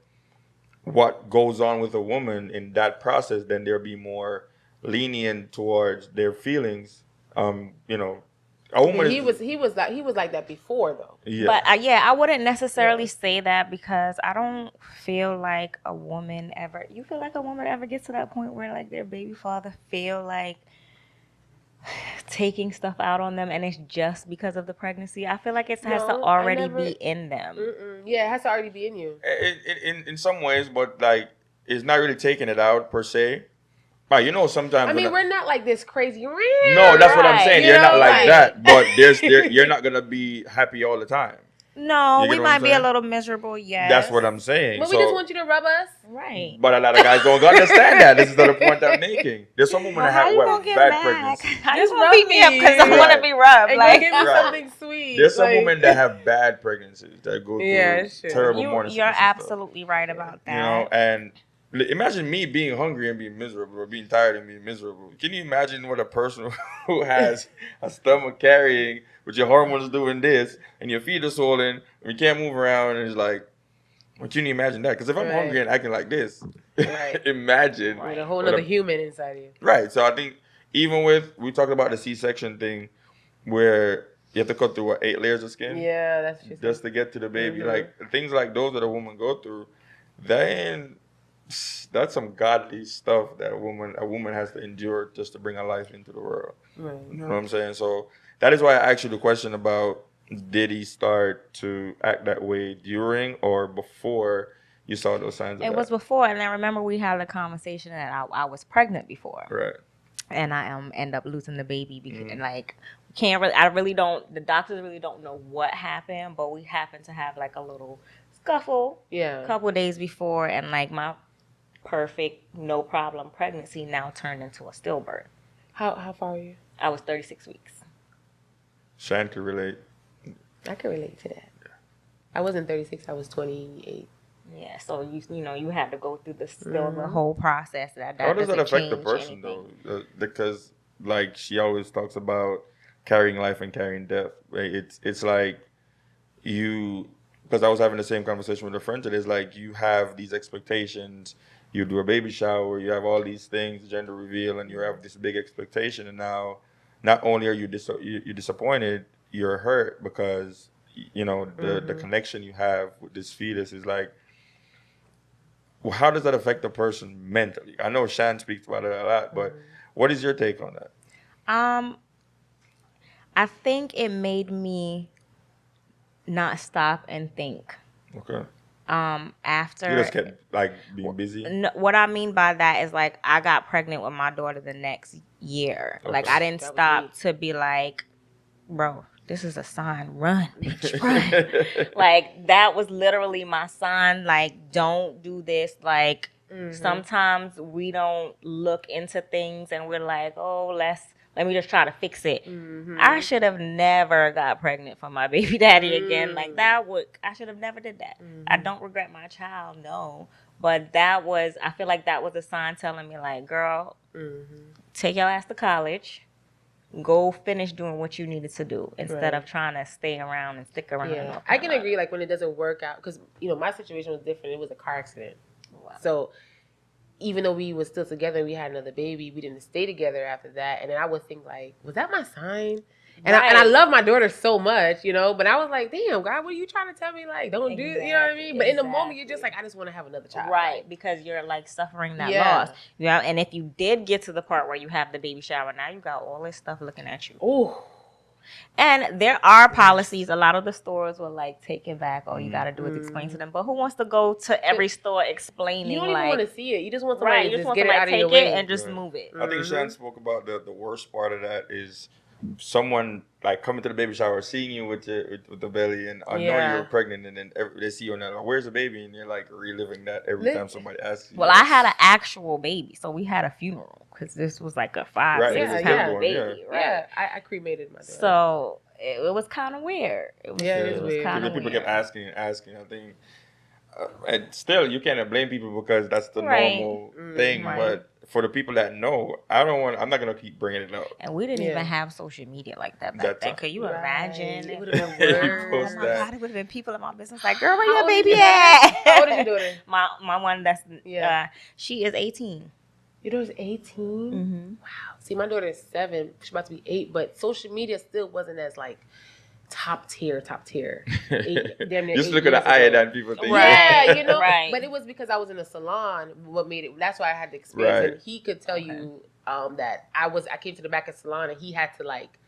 what goes on with a woman in that process, then they'll be more lenient towards their feelings. A woman He was like that before though. yeah. But I wouldn't necessarily say that, because I don't feel like a woman ever. You feel like a woman ever gets to that point where like their baby father feel like taking stuff out on them, and it's just because of the pregnancy? I feel like it has to No, already be in them. Yeah, it has to already be in you. In some ways, but like it's not really taking it out per se. Right, sometimes. I mean, we're not like this crazy. No, that's what I'm Right. saying. You You're not know, like like- that, but you're not gonna be happy all the time. No, You we get what might I'm be a saying? little miserable. Yes, That's what I'm saying. But we just want you to rub us. Right. But a lot of guys don't understand that. This is the point I'm making. There's some women Well, that how have you gonna get bad mad? pregnancy. How you Just gonna rub beat me up me. because I want to Right. be rubbed? And Like, go give me Right. something sweet. There's some like- women that have bad pregnancies that go through Yeah, sure. terrible morning you're sickness and stuff. absolutely right about that. And imagine me being hungry and being miserable, or being tired and being miserable. Can you imagine what a person who has a stomach carrying, with your hormones doing this, and your feet are swollen, and you can't move around, and it's like, what you need to imagine that? Because if I'm Right. hungry and acting like this, Right. imagine. with a whole what other human inside you. Right. So I think even we talked about the C-section thing, where you have to cut through 8 layers of skin Yeah, that's just to get to the baby. Mhm. Like things like those that a woman go through, that's some godly stuff that a woman has to endure just to bring a life into the world. right. You know what I'm saying? So that is why I asked you the question about, did he start to act that way during or before you saw those signs of It that? was before, and I remember we had a conversation that I was pregnant before, Right. and I end up losing the baby because like can't really. I really don't. The doctors really don't know what happened, but we happened to have like a little scuffle Yeah. a couple days before, and like my perfect no problem pregnancy now turned into a stillbirth. How far are you? I was 36 weeks. Shan could relate. I can relate to that. I wasn't 36. I was 28. Yeah, so you had to go through the whole process. That How does that doesn't affect the change person anything. though? Because like she always talks about carrying life and carrying death. Right? It's like because I was having the same conversation with a friend today. It's like you have these expectations you do a baby shower, you have all these things, gender reveal, and you have this big expectation, and now not only are you you're disappointed, you're hurt because you know the connection you have with this fetus is like, well, how does that affect the person mentally? I know Shan speaks about it a lot, but what is your take on that? Um, I think it made me not stop and think. Okay. After You just kept like being busy. what I mean by that is like I got pregnant with my daughter the next year. Okay. Like I didn't That was stop me. to be like, bro, this is a sign. Run, bitch, run. Like that was literally my sign. Like don't do this. Like sometimes we don't look into things and we're like, oh, let me just try to fix it. I should have never got pregnant for my baby daddy again. Like I should have never did that. I don't regret my child, no. But I feel like that was a sign telling me like, girl, take your ass to college. Go finish doing what you needed to do instead of trying to stay around and stick around. Yeah, I can agree. Like when it doesn't work out, because my situation was different. It was a car accident, so even though we were still together and we had another baby, we didn't stay together after that. And then I would think like, was that my sign? And I love my daughter so much, but I was like, damn, God, what are you trying to tell me? Like, don't do, you know what I mean? But in the moment, you're just like, I just want to have another child. Right, because you're like suffering that loss. Yeah, and if you did get to the part where you have the baby shower, now you got all this stuff looking at you. Ooh. And there are policies. A lot of the stores will like take it back. All you got to do is explain to them. But who wants to go to every store explaining? You don't even want to see it. You just want right. somebody You to just get want it out of your take way it and just move it. I think Shan spoke about the worst part of that is someone like coming to the baby shower, seeing you with the belly, and I know you were pregnant, and then they see you and they're like, "Where's the baby?" And you're like reliving that every time somebody asks you. Well, I had an actual baby, so we had a funeral because this was like a 5-6 pound baby. Right? Yeah, I cremated my daughter. So it was kind of weird. It was weird. kind of people weird. kept asking and asking. I think, and still you can't blame people because that's the normal thing. Right. But for the people that know, I'm not gonna keep bringing it up. And we didn't even have social media like that back then. Could you imagine? It would have been worse. Oh my God, it would have been people in my business like, girl, where your baby at? How old is your daughter? My one that's she is 18. Your daughter's 18? Wow. See, my daughter is 7. She's about to be 8, but social media still wasn't as like top tier. Just look at the iodine people think. Yeah, Right. But it was because I was in a salon. What made it? That's why I had the experience. Right. And he could tell you that I came to the back of the salon and he had to like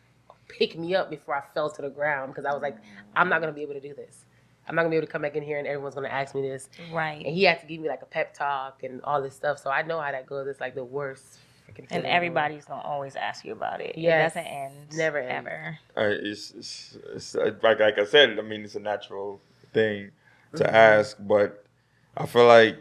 pick me up before I fell to the ground because I was like, I'm not gonna be able to do this. I'm not gonna be able to come back in here and everyone's gonna ask me this. Right. And he had to give me like a pep talk and all this stuff. So I know how that goes. It's like the worst. And everybody's gonna always ask you about it. Yes. It doesn't end. Never ends. Ever. It's like I said. I mean, it's a natural thing to ask, but I feel like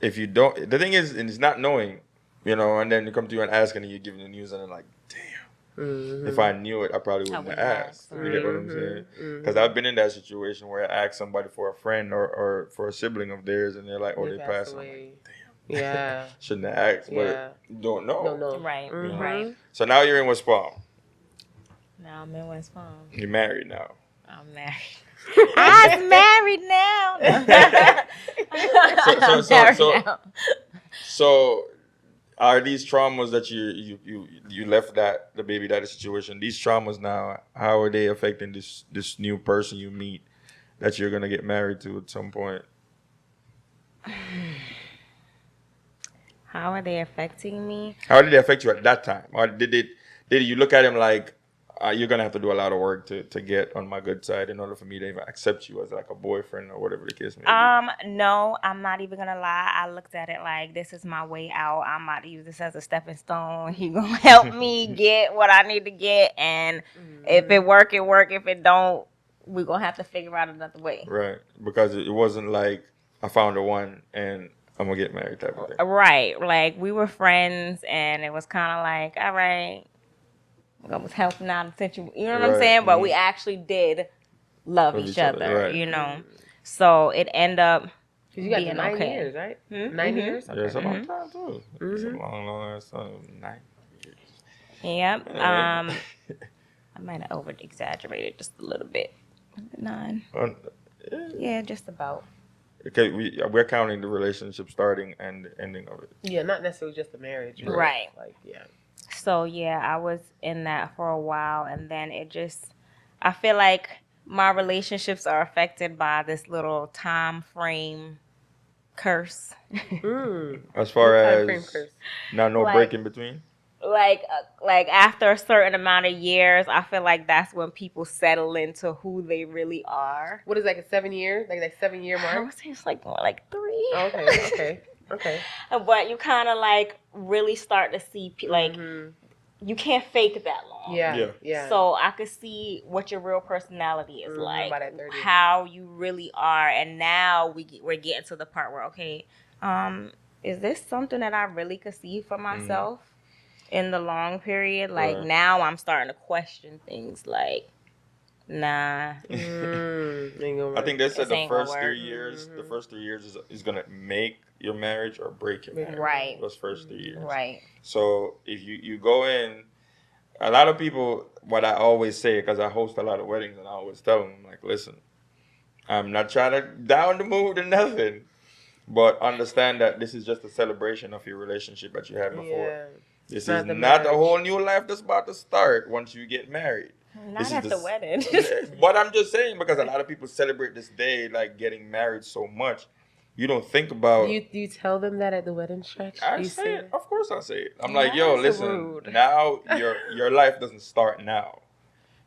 if you don't, the thing is, and it's not knowing, and then you come to you and ask, and you give the news, and they're like, damn. If I knew it, I probably wouldn't have asked. You get what I'm saying? Because I've been in that situation where I asked somebody for a friend or for a sibling of theirs, and they're like, "Oh, they passed away." I'm like, damn. Yeah. Shouldn't have asked, but you don't know. Don't know. Right. Right. So now you're in West Palm. Now I'm in West Palm. You're married now. I'm married. I'm married now. So are these traumas that you left the baby daddy situation? These traumas now, how are they affecting this new person you meet that you're gonna get married to at some point? How are they affecting me? How did they affect you at that time? Or did you look at him like you're gonna have to do a lot of work to get on my good side in order for me to even accept you as like a boyfriend or whatever the case may be? No, I'm not even gonna lie. I looked at it like this is my way out. I'm about to use this as a stepping stone. He gonna help me get what I need to get, and if it work, it work. If it don't, we're gonna have to figure out another way. Right, because it wasn't like I found the one and I'm gonna get married type of thing. Right, like we were friends, and it was kind of like, all right, I was helping out the situation. You know what I'm saying? But we actually did love each other, right. So it ended up. Because you got being 9 okay. years, right? 9 years? Yeah, it's a long time too. It's a long ass time. 9 years. Yep. I might have over-exaggerated just a little bit. 9. Yeah, just about. Okay, we're counting the relationship starting and the ending of it. Yeah, not necessarily just the marriage. But Right. Like, yeah. So yeah, I was in that for a while, and then I feel like my relationships are affected by this little time frame curse. As far What time frame as curse? no Like- break in between. Like after a certain amount of years, I feel like that's when people settle into who they really are. What is like a 7 year? Like 7 year I mark? would say it's like more like 3. Oh, okay. But you kind of like really start to see like you can't fake that long. Yeah. So I could see what your real personality is like, by that 30. how you really are, and now we're getting to the part where okay, is this something that I really could see for myself in the long period? Like Right. now I'm starting to question things like, nah. I think they said This the ain't gonna first work. 3 years, the first 3 years is gonna make your marriage or break your marriage. Right. Those first 3 years. Right. So if you go in, a lot of people, what I always say, because I host a lot of weddings, and I always tell them, like, listen, I'm not trying to down the mood or nothing, but understand that this is just a celebration of your relationship that you had before. Yeah. This Not is the not a marriage. whole new life that's about to start once you get married. Not This at is the wedding. But I'm just saying, because a lot of people celebrate this day, like getting married so much, you don't think about. Do you tell them that at the wedding stretch? I Do you say it. that? Of course I say it. I'm like, yo, That's listen, rude. now your life doesn't start now.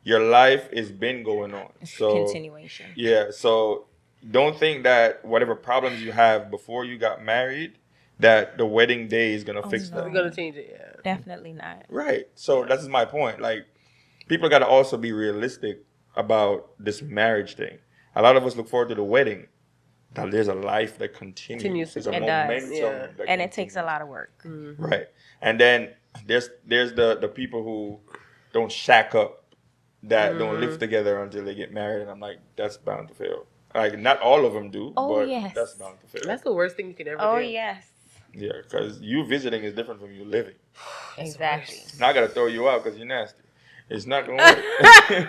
Your life has been going on. So Continuation. yeah, so don't think that whatever problems you have before you got married, that the wedding day is gonna fix no. them. We're gonna change it. Yeah. Definitely not. Right. So that's my point. Like, people gotta also be realistic about this marriage thing. A lot of us look forward to the wedding. Now there's a life that continues. There's a It does. momentum Yeah. that And it takes a continues. lot of work. Right. And then there's the people who don't shack up, that don't live together until they get married, and I'm like, that's bound to fail. Like, not all of them do, Oh, but yes. that's bound to fail. That's the worst thing you could ever Oh do. yes. Yeah, because you visiting is different from you living. Exactly. Now I gotta throw you out because you're nasty. It's not gonna work.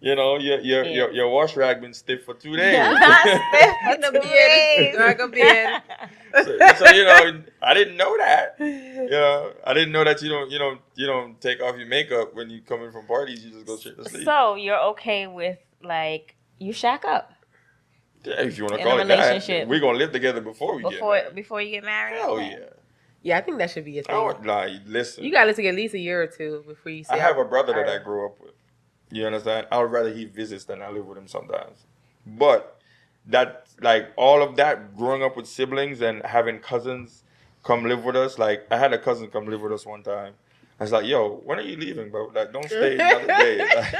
You know, your wash rag been stiff for 2 days. Not gonna be in. Not gonna be in. So you know, I didn't know that. You know, I didn't know that you don't take off your makeup when you come in from parties. You just go straight to sleep. So you're okay with like you shack up Yeah, if you want to in call a it that, relationship. we're gonna live together before we get married. before you get married? Hell yeah. Yeah, I think that should be a I thing. don't like listen. You gotta take at least a year or two before you say. I have a brother that I Alright. grew up with. You understand? I would rather he visits than I live with him sometimes. But that, like, all of that, growing up with siblings and having cousins come live with us. Like, I had a cousin come live with us one time. I was like, yo, when are you leaving, bro? Like, don't stay another day. Like,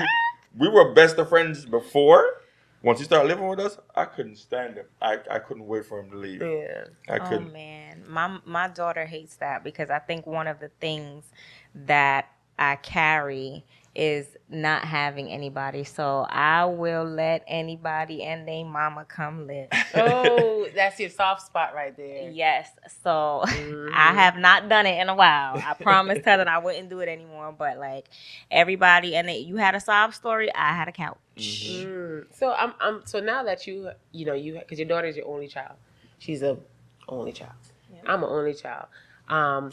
we were best of friends before. Once he started living with us, I couldn't stand him. I couldn't wait for him to leave. Yeah. I Oh couldn't. man, my daughter hates that because I think one of the things that I carry is not having anybody. So I will let anybody and they mama come live. Oh, that's your soft spot right there. Yes. So I have not done it in a while. I promised her that I wouldn't do it anymore. But like everybody, and you had a sob story, I had a couch. So I'm so now that you because your daughter is your only child. She's a only child. Yeah. I'm an only child.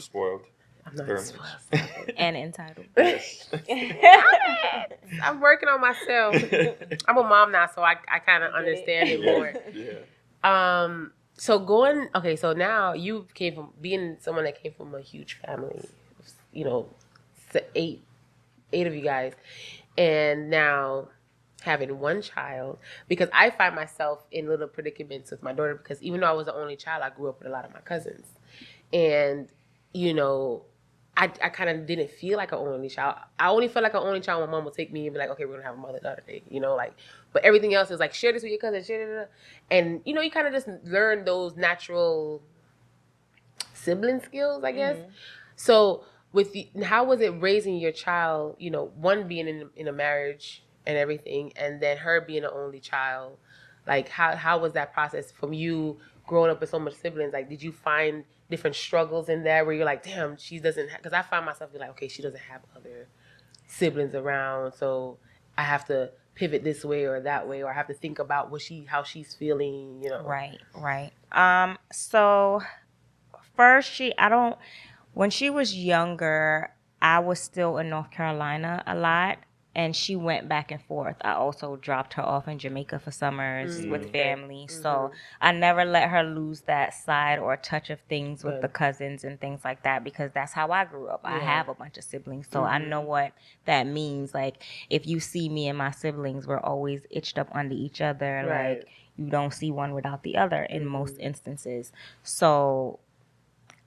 Spoiled. I'm not Very spoiled. much. And entitled. I'm working on myself. I'm a mom now, so I kind of understand it more. Yeah. So now you came from being someone that came from a huge family, eight of you guys, and now having one child, because I find myself in little predicaments with my daughter, because even though I was the only child, I grew up with a lot of my cousins, and I kind of didn't feel like an only child. I only felt like an only child when my mom would take me and be like, okay, we're going to have a mother-daughter day, but everything else is like, share this with your cousin, share. And, you kind of just learn those natural sibling skills, I guess. Mm-hmm. So how was it raising your child, one being in a marriage and everything, and then her being an only child? Like, how was that process from you growing up with so much siblings? Like, did you find different struggles in there where you're like, damn, she doesn't have, because I find myself being like, okay, she doesn't have other siblings around, so I have to pivot this way or that way, or have to think about how she's feeling, you know. Right. So first when she was younger, I was still in North Carolina a lot, and she went back and forth. I also dropped her off in Jamaica for summers with family. So I never let her lose that side or touch of things with the cousins and things like that, because that's how I grew up. I have a bunch of siblings, so I know what that means. Like, if you see me and my siblings, we're always itched up under each other. Right. Like, you don't see one without the other in most instances. So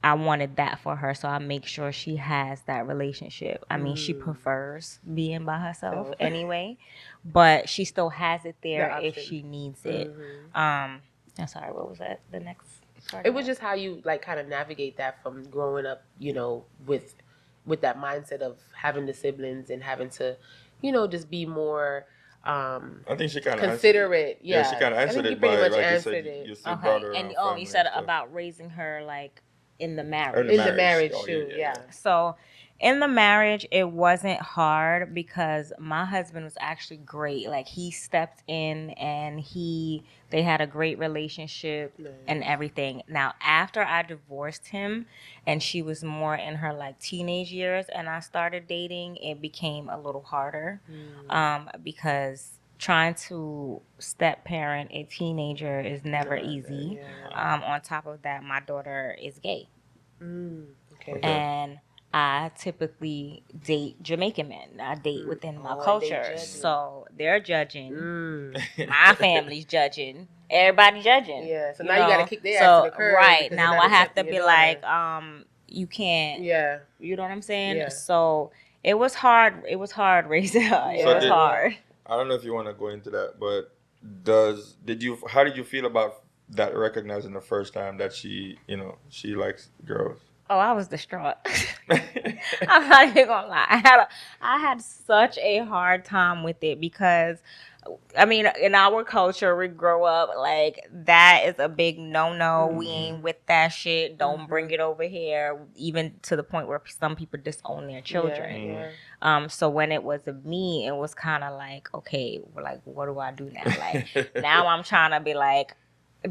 I wanted that for her, so I make sure she has that relationship. I mean, she prefers being by herself anyway, but she still has it there if she needs it. I'm sorry, what was that? The next part? It was just how you like kind of navigate that from growing up, you know, with that mindset of having the siblings and having to, you know, just be more I think she kind of considerate. Yeah, she kind of answered it by, like you said, you still brought her and around you said and stuff. about raising her like in the marriage. In the marriage Oh, too, yeah. So in the marriage, it wasn't hard because my husband was actually great. Like, he stepped in and they had a great relationship and everything. Now, after I divorced him and she was more in her like teenage years and I started dating, it became a little harder because trying to step parent a teenager is never easy. On top of that, my daughter is gay. Okay. And I typically date Jamaican men. I date within my culture. So they're judging. My family's judging. Everybody judging. Yeah. So now you gotta kick their ass to the curb. Right. Now I have to be like, you can't. Yeah. You know what I'm saying? Yeah. So it was hard. It was hard raising her. It was hard. I don't know if you want to go into that, but how did you feel about that, recognizing the first time that she likes girls? Oh, I was distraught. I'm not even gonna lie. I had such a hard time with it because, I mean, in our culture, we grow up like that is a big no-no. We ain't with that shit. Don't bring it over here. Even to the point where some people disown their children. So when it was me, it was kind of like, okay, like, what do I do now? Like, now I'm trying to be like,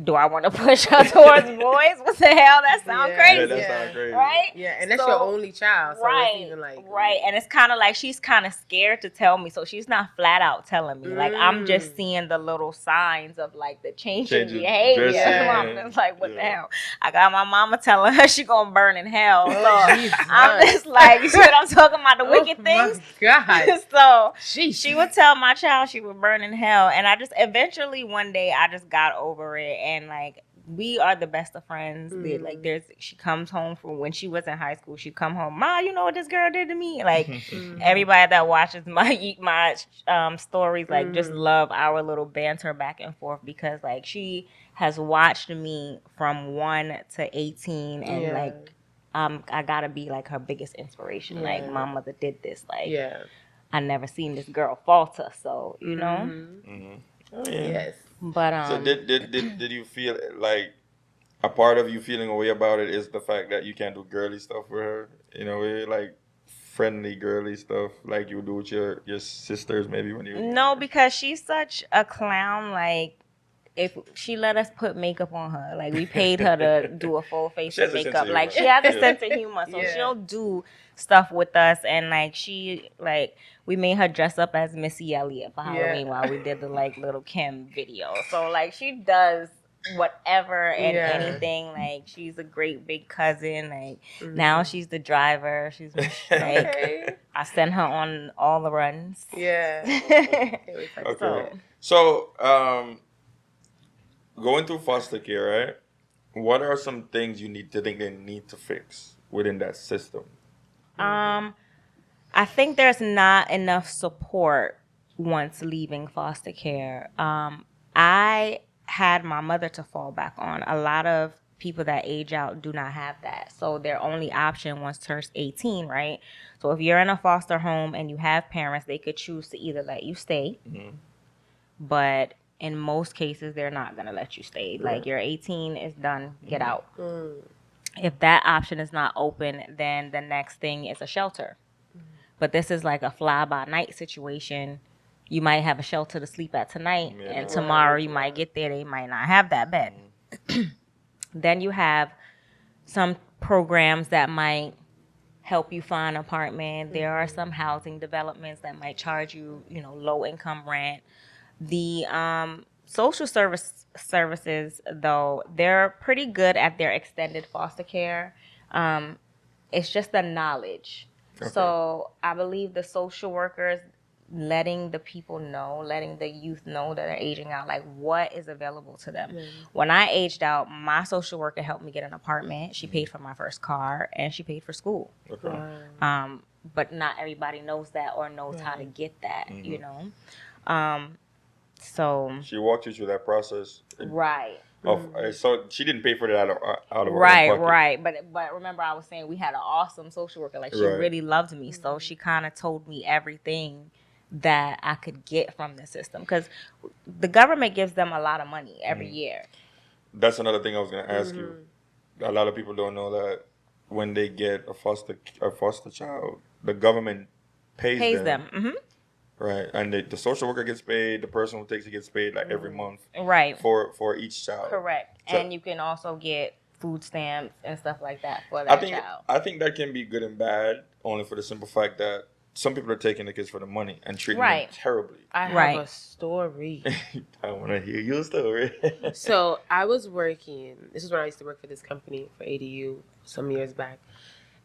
do I want to push her towards boys? What the hell? That sounds crazy. Yeah, that sounds crazy. Right? Yeah, and that's your only child. So it's even like... Right. And it's kind of like she's kind of scared to tell me. So she's not flat out telling me. Like, I'm just seeing the little signs of, like, the changing behavior. I'm just like, what the hell? I got my mama telling her she going to burn in hell. So I'm just like, you see what I'm talking about? The wicked things? God. So she would tell my child she would burn in hell. And I just, eventually one day, I just got over it. And like, we are the best of friends. Like, she comes home from when she was in high school. She come home, Ma, you know what this girl did to me? Like, everybody that watches my stories, like, just love our little banter back and forth because, like, she has watched me from 1 to 18, and like, I gotta be like her biggest inspiration. Like, my mother did this. Like, I never seen this girl falter. So you know. Oh, yeah. Yes. But so did you feel like a part of you feeling a way about it is the fact that you can't do girly stuff with her, you know, like friendly girly stuff like you do with your sisters maybe when you... No, because she's such a clown. Like, if she let us put makeup on her, like, we paid her to do a full face of makeup. Like, she has a sense of humor, so she'll do stuff with us. And like, we made her dress up as Missy Elliott for Halloween while we did the like Little Kim video. So like, she does whatever and anything. Like, she's a great big cousin. Like, now she's the driver. She's like, I send her on all the runs. Yeah. Okay. So going through foster care, right? What are some things you think they need to fix within that system? I think there's not enough support once leaving foster care. I had my mother to fall back on. A lot of people that age out do not have that. So their only option once turns 18, right? So if you're in a foster home and you have parents, they could choose to either let you stay, but in most cases, they're not going to let you stay. Like, you're 18, it's done, get out. If that option is not open, then the next thing is a shelter. But this is like a fly-by-night situation. You might have a shelter to sleep at tonight, Yeah, and right. tomorrow you might get there, they might not have that bed. Then you have some programs that might help you find an apartment. There are some housing developments that might charge you, low income rent. The social services, though, they're pretty good at their extended foster care. It's just the knowledge. Okay. So I believe the social workers letting the people know, letting the youth know that are aging out, like what is available to them. When I aged out, my social worker helped me get an apartment. She paid for my first car and she paid for school. Okay. But not everybody knows that or knows how to get that, So She walked you through that process. right. So she didn't pay for that out of her own Right, pocket. right. But remember I was saying we had an awesome social worker. Like she Right. really loved me. So she kind of told me everything that I could get from the system. Because the government gives them a lot of money every year. That's another thing I was going to ask you. A lot of people don't know that when they get a foster child, the government pays them. Mm-hmm. Right, and the social worker gets paid. The person who takes it gets paid like every month. Right. For each child. Correct. So, and you can also get food stamps and stuff like that for that child. I think that can be good and bad, only for the simple fact that some people are taking the kids for the money and treating them terribly. I have a story. I want to hear your story. So I was working. This is when I used to work for this company for ADU some years back,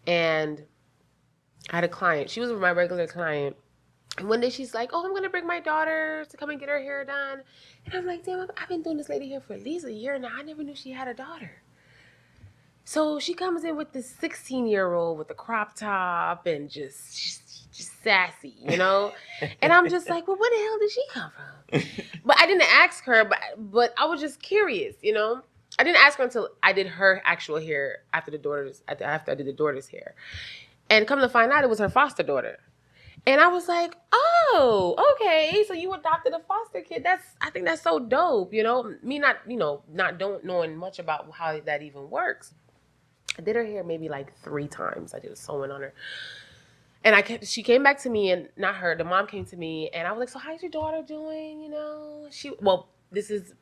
and I had a client. She was my regular client. And one day she's like, "Oh, I'm gonna bring my daughter to come and get her hair done," and I'm like, "Damn, I've been doing this lady hair for at least a year now. I never knew she had a daughter." So she comes in with this 16-year-old with a crop top and just sassy, And I'm just like, well, where the hell did she come from? But I didn't ask her, but I was just curious, I didn't ask her until I did her actual hair after I did the daughter's hair. And come to find out, it was her foster daughter. And I was like, oh, okay. So you adopted a foster kid. I think that's so dope. Me not knowing much about how that even works. I did her hair maybe like 3 times. I did a sewing on her. And she came back to me, and not her, the mom came to me, and I was like, so how's your daughter doing? This is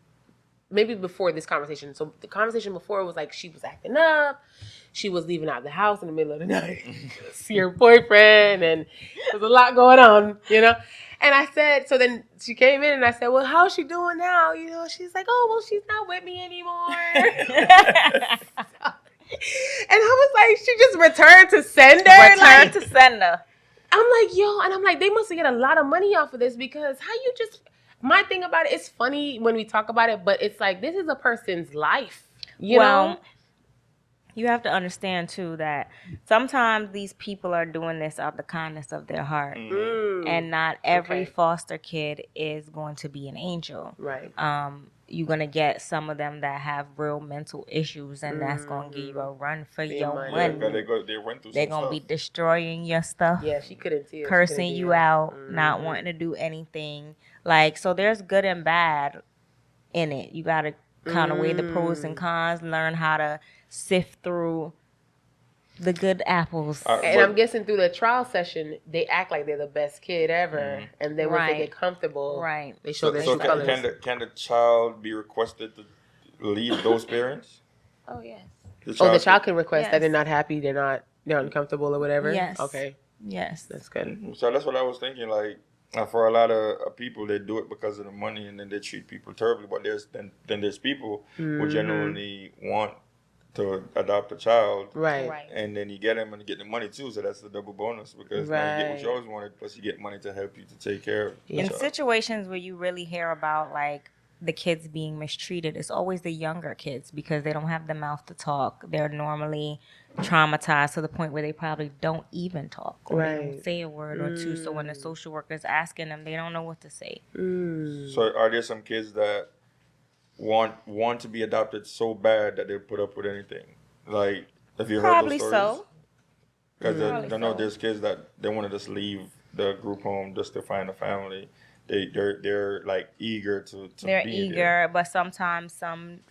maybe before this conversation. So the conversation before was like, she was acting up. She was leaving out the house in the middle of the night to see her boyfriend, and there's a lot going on, And I said, so then she came in, and I said, well, how's she doing now? She's like, oh, well, she's not with me anymore. And I was like, she just returned to sender. I'm like, yo, and I'm like, they must get a lot of money off of this, because my thing about it, it's funny when we talk about it, but it's like, this is a person's life, you know? You have to understand, too, that sometimes these people are doing this out of the kindness of their heart. And not every foster kid is going to be an angel. Right. You're going to get some of them that have real mental issues, and that's going to give you a run for your money. They're going to be destroying your stuff. Yeah, she couldn't see it. Cursing you out, not wanting to do anything. So there's good and bad in it. You got to kind of weigh the pros and cons, learn how to sift through the good apples. And I'm guessing through the trial session, they act like they're the best kid ever. And then when they get comfortable, they show their true colors. Can the child be requested to leave those parents? Oh, yes. The child can request that they're not happy, they're uncomfortable or whatever? Yes. Okay. Yes. That's good. So that's what I was thinking, for a lot of people, they do it because of the money, and then they treat people terribly. But there's people who genuinely want to adopt a child, right? And then you get them and you get the money too, so that's the double bonus, because now you get what you always wanted, plus you get money to help you to take care of the child. Situations where you really hear about the kids being mistreated, it's always the younger kids, because they don't have the mouth to talk. They're normally traumatized to the point where they probably don't even talk, or they don't say a word or two. So when the social worker is asking them, they don't know what to say. So are there some kids that want to be adopted so bad that they put up with anything? Have you heard those stories? Probably so. Because I know there's kids that they want to just leave the group home just to find a family. They're eager to they're be eager there. But sometimes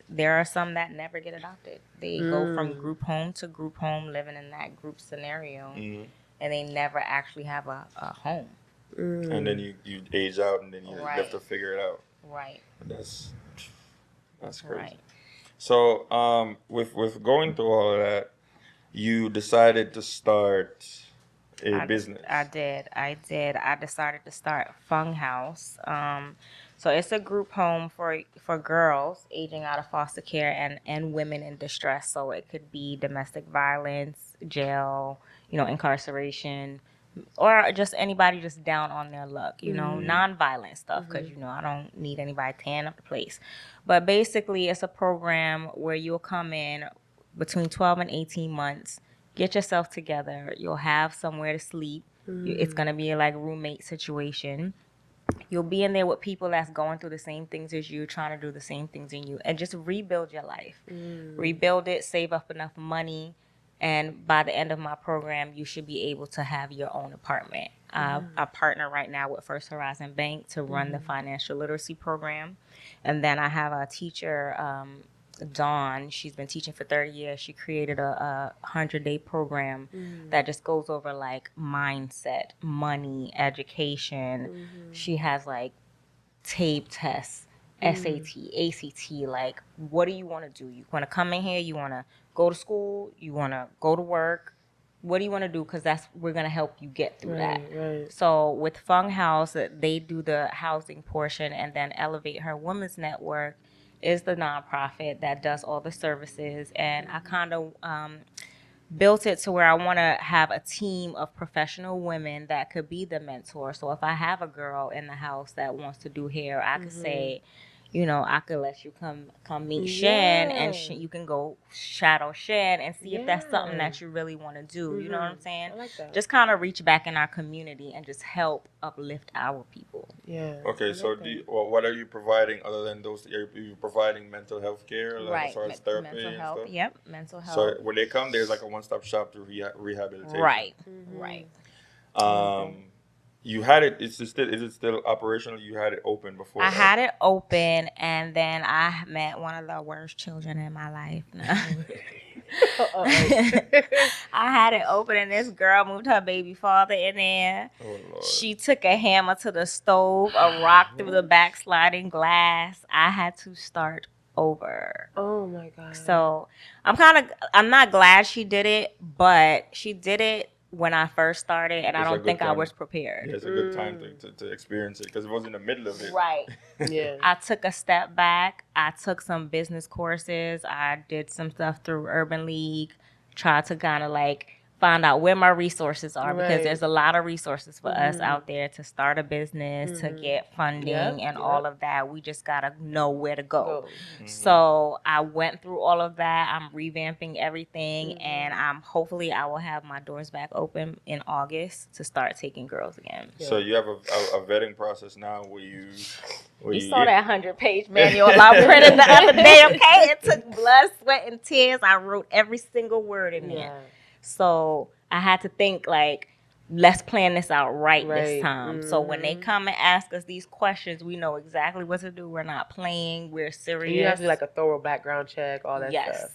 there are some that never get adopted. They go from group home to group home, living in that group scenario, and they never actually have a home. and then you age out, and then you Right. have to figure it out. Right. That's crazy. Right. So, with going through all of that, you decided to start a business. I did. I decided to start Fung House. So it's a group home for girls aging out of foster care and women in distress. So it could be domestic violence, jail, incarceration, or just anybody just down on their luck, non-violent stuff, because I don't need anybody tearing up the place. But basically it's a program where you'll come in between 12 and 18 months, get yourself together, you'll have somewhere to sleep. It's going to be like roommate situation. You'll be in there with people that's going through the same things as you, trying to do the same things in you, and just rebuild your life. Rebuild it, save up enough money, and by the end of my program, you should be able to have your own apartment. I partner right now with First Horizon Bank to run the financial literacy program. And then I have a teacher, Dawn. She's been teaching for 30 years. She created a 100-day program that just goes over like mindset, money, education. She has like tape tests, SAT, ACT. Like, what do you want to do? You want to come in here? You want to go to school? You want to go to work? What do you want to do? Because we're going to help you get through that. Right. So with Fung House, they do the housing portion, and then Elevate Her Women's Network is the nonprofit that does all the services. And I kind of built it to where I want to have a team of professional women that could be the mentor. So if I have a girl in the house that wants to do hair, I could say, I could let you come meet Shan, and you can go shadow Shan and see if that's something that you really want to do. You know what I'm saying? I like that. Just kind of reach back in our community and just help uplift our people. Yeah. Okay, so what are you providing other than those? Are you providing mental health care, like, Right. as far as therapy Mental and health. stuff? Yep. Mental health. So when they come, there's like a one-stop shop to rehabilitation. Right. Right. You had it. Is it still operational? You had it open before. I had it open, and then I met one of the worst children in my life. No. I had it open, and this girl moved her baby father in there. Oh, Lord. She took a hammer to the stove, a rock through the backsliding glass. I had to start over. Oh my God. So I'm not glad she did it, but she did it when I first started, and I don't think I was prepared. Yeah, it's a good time to experience it, because it was in the middle of it. Right. Yeah. I took a step back. I took some business courses. I did some stuff through Urban League, tried to kind of like find out where my resources are, because there's a lot of resources for us out there to start a business, to get funding and all of that. We just got to know where to go. So I went through all of that. I'm revamping everything, and hopefully I will have my doors back open in August to start taking girls again. So you have a vetting process now where you saw that 100-page manual I printed the other day, okay? It took blood, sweat, and tears. I wrote every single word in there. So I had to think, like, let's plan this out right this time. So when they come and ask us these questions, we know exactly what to do. We're not playing. We're serious. You have to do like a thorough background check, all that stuff.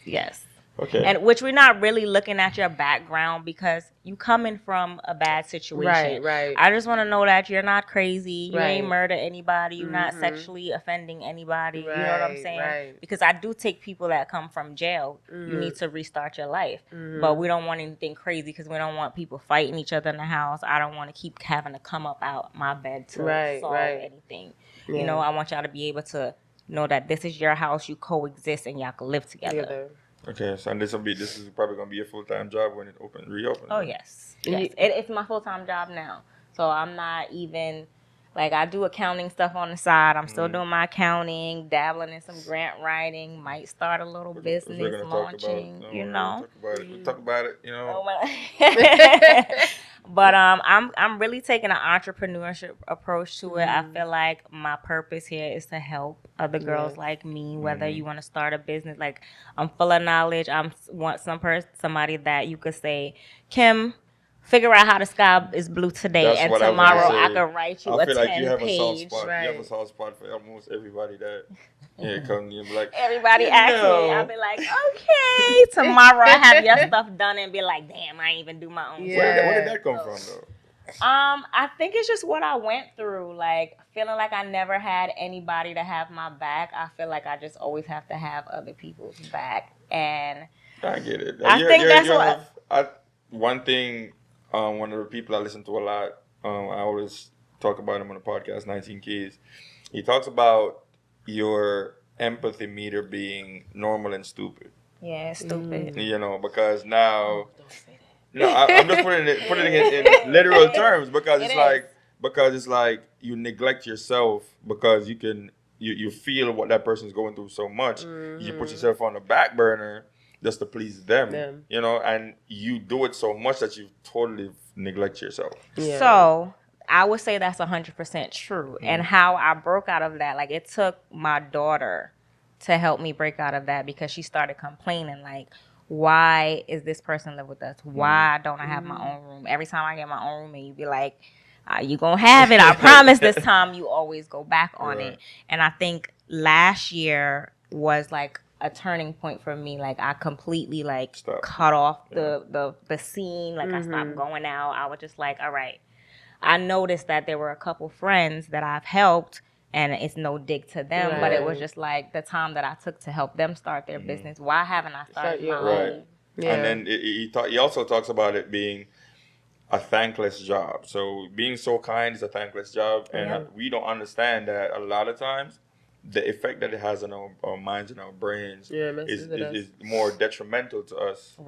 Yes. Okay. And which we're not really looking at your background, because you coming from a bad situation. Right. I just want to know that you're not crazy. You ain't murder anybody. You're not sexually offending anybody. You know what I'm saying? Right. Because I do take people that come from jail. You need to restart your life. But we don't want anything crazy, because we don't want people fighting each other in the house. I don't want to keep having to come up out my bed to solve anything. Yeah. You know, I want y'all to be able to know that this is your house. You coexist and y'all can live together. Okay, so this is probably gonna be a full-time job when it reopens. Oh yes. It's my full-time job now. So I'm not even like, I do accounting stuff on the side. I'm still doing my accounting, dabbling in some grant writing. Might start a little business launching. We'll talk about it. You know. But I'm really taking an entrepreneurship approach to it. I feel like my purpose here is to help other girls like me, whether you want to start a business. Like, I'm full of knowledge. I want somebody that you could say, Kim, figure out how the sky is blue today, That's and what tomorrow I can write you I a feel 10 like you have page. a soft spot. You have a soft spot for almost everybody that come and be like, everybody asks me, I'll be like, okay. Tomorrow I have your stuff done and be like, damn, I ain't even do my own stuff. Where did that come from, though? I think it's just what I went through. Like feeling like I never had anybody to have my back. I feel like I just always have to have other people's back, and I get it. I think that's You what. have one thing. One of the people I listen to a lot. I always talk about him on the podcast. 19 Keys. He talks about your empathy meter being normal and stupid. Yeah, it's stupid. You know, because now, Don't say that. no, I'm just putting it in literal terms because It it's is. like you neglect yourself because you feel what that person's going through so much. You put yourself on the back burner just to please them. You know, and you do it so much that you totally neglect yourself. Yeah. So I would say that's 100% true. And how I broke out of that, like it took my daughter to help me break out of that because she started complaining like, why is this person live with us? Why don't I have my own room? Every time I get my own room and you be like, you gonna have it. I promise this time you always go back on it. And I think last year was like a turning point for me. Like I completely like cut off the scene. Like I stopped going out. I was just like, all right. I noticed that there were a couple friends that I've helped, and it's no dig to them, but it was just like the time that I took to help them start their business. Why haven't I started my own? Yeah. And then he also talks about it being a thankless job. So being so kind is a thankless job, and we don't understand that a lot of times the effect that it has on our minds and our brains is more detrimental to us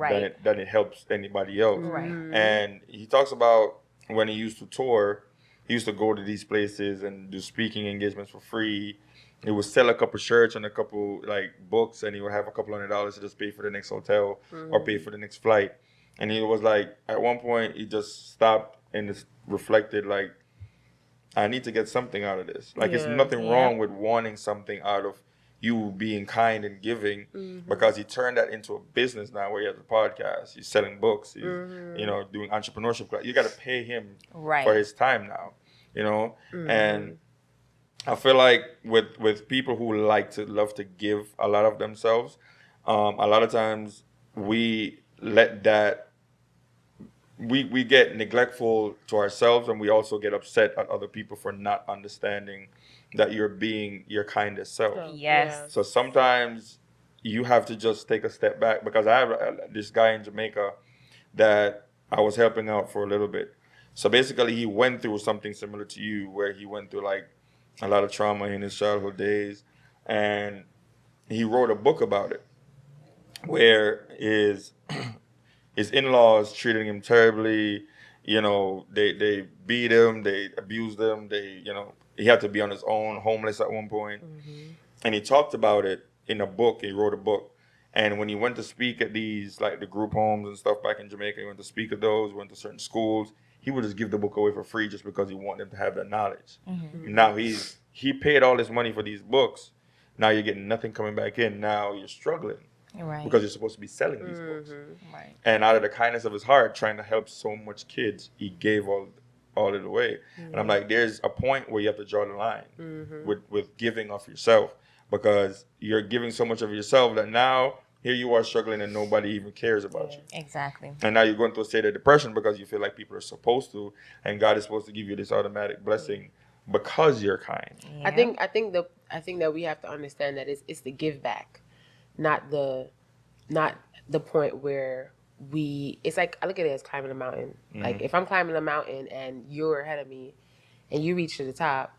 than it helps anybody else. Right. And he talks about when he used to tour, he used to go to these places and do speaking engagements for free. He would sell a couple shirts and a couple like books, and he would have a couple $100s to just pay for the next hotel or pay for the next flight. And he was like, at one point, he just stopped and just reflected, like, I need to get something out of this. Like, it's nothing wrong with wanting something out of you being kind and giving, because he turned that into a business now where he has a podcast, he's selling books, he's, you know, doing entrepreneurship. You got to pay him for his time now, you know? And I feel like with people who love to give a lot of themselves, a lot of times we let that we get neglectful to ourselves, and we also get upset at other people for not understanding that you're being your kindest self. Yes. So sometimes you have to just take a step back, because I have this guy in Jamaica that I was helping out for a little bit. So basically he went through something similar to you, where he went through like a lot of trauma in his childhood days, and he wrote a book about it, where his in-laws treated him terribly. You know, they beat him, they abused him, he had to be on his own, homeless at one point. And he talked about it in a book. He wrote a book. And when he went to speak at these, like the group homes and stuff back in Jamaica, he went to speak at those, went to certain schools, he would just give the book away for free just because he wanted them to have that knowledge. Now he paid all this money for these books. Now you're getting nothing coming back in. Now you're struggling. Right. Because you're supposed to be selling these books. Right. And out of the kindness of his heart, trying to help so much kids, he gave all it away. And I'm like, there's a point where you have to draw the line with giving of yourself, because you're giving so much of yourself that now here you are struggling and nobody even cares about you. Exactly. And now you're going through a state of depression because you feel like people are supposed to, and God is supposed to give you this automatic blessing because you're kind. I think that we have to understand that it's the give back, not the point where it's like, I look at it as climbing a mountain. Like if I'm climbing a mountain and you're ahead of me and you reach to the top,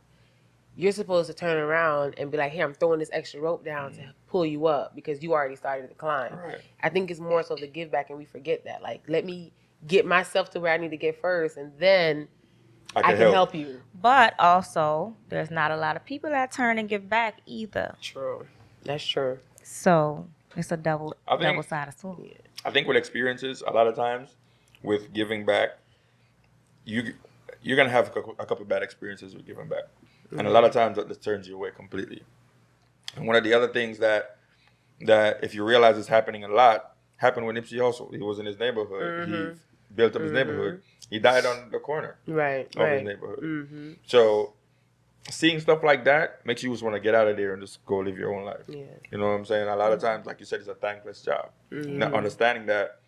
you're supposed to turn around and be like, hey, I'm throwing this extra rope down to pull you up because you already started the climb. Right. I think it's more so the give back, and we forget that. Like, let me get myself to where I need to get first, and then I can help you. But also, there's not a lot of people that turn and give back either. True. That's true. So it's a double-sided sword. Yeah. I think with experiences, a lot of times with giving back, you're going to have a couple of bad experiences with giving back. And a lot of times that just turns you away completely. And one of the other things that if you realize is happening a lot, happened with Nipsey Hussle. He was in his neighborhood. He built up his neighborhood. He died on the corner of his neighborhood. So seeing stuff like that makes you just want to get out of there and just go live your own life. Yeah. You know what I'm saying? A lot of times, like you said, it's a thankless job. Not understanding that,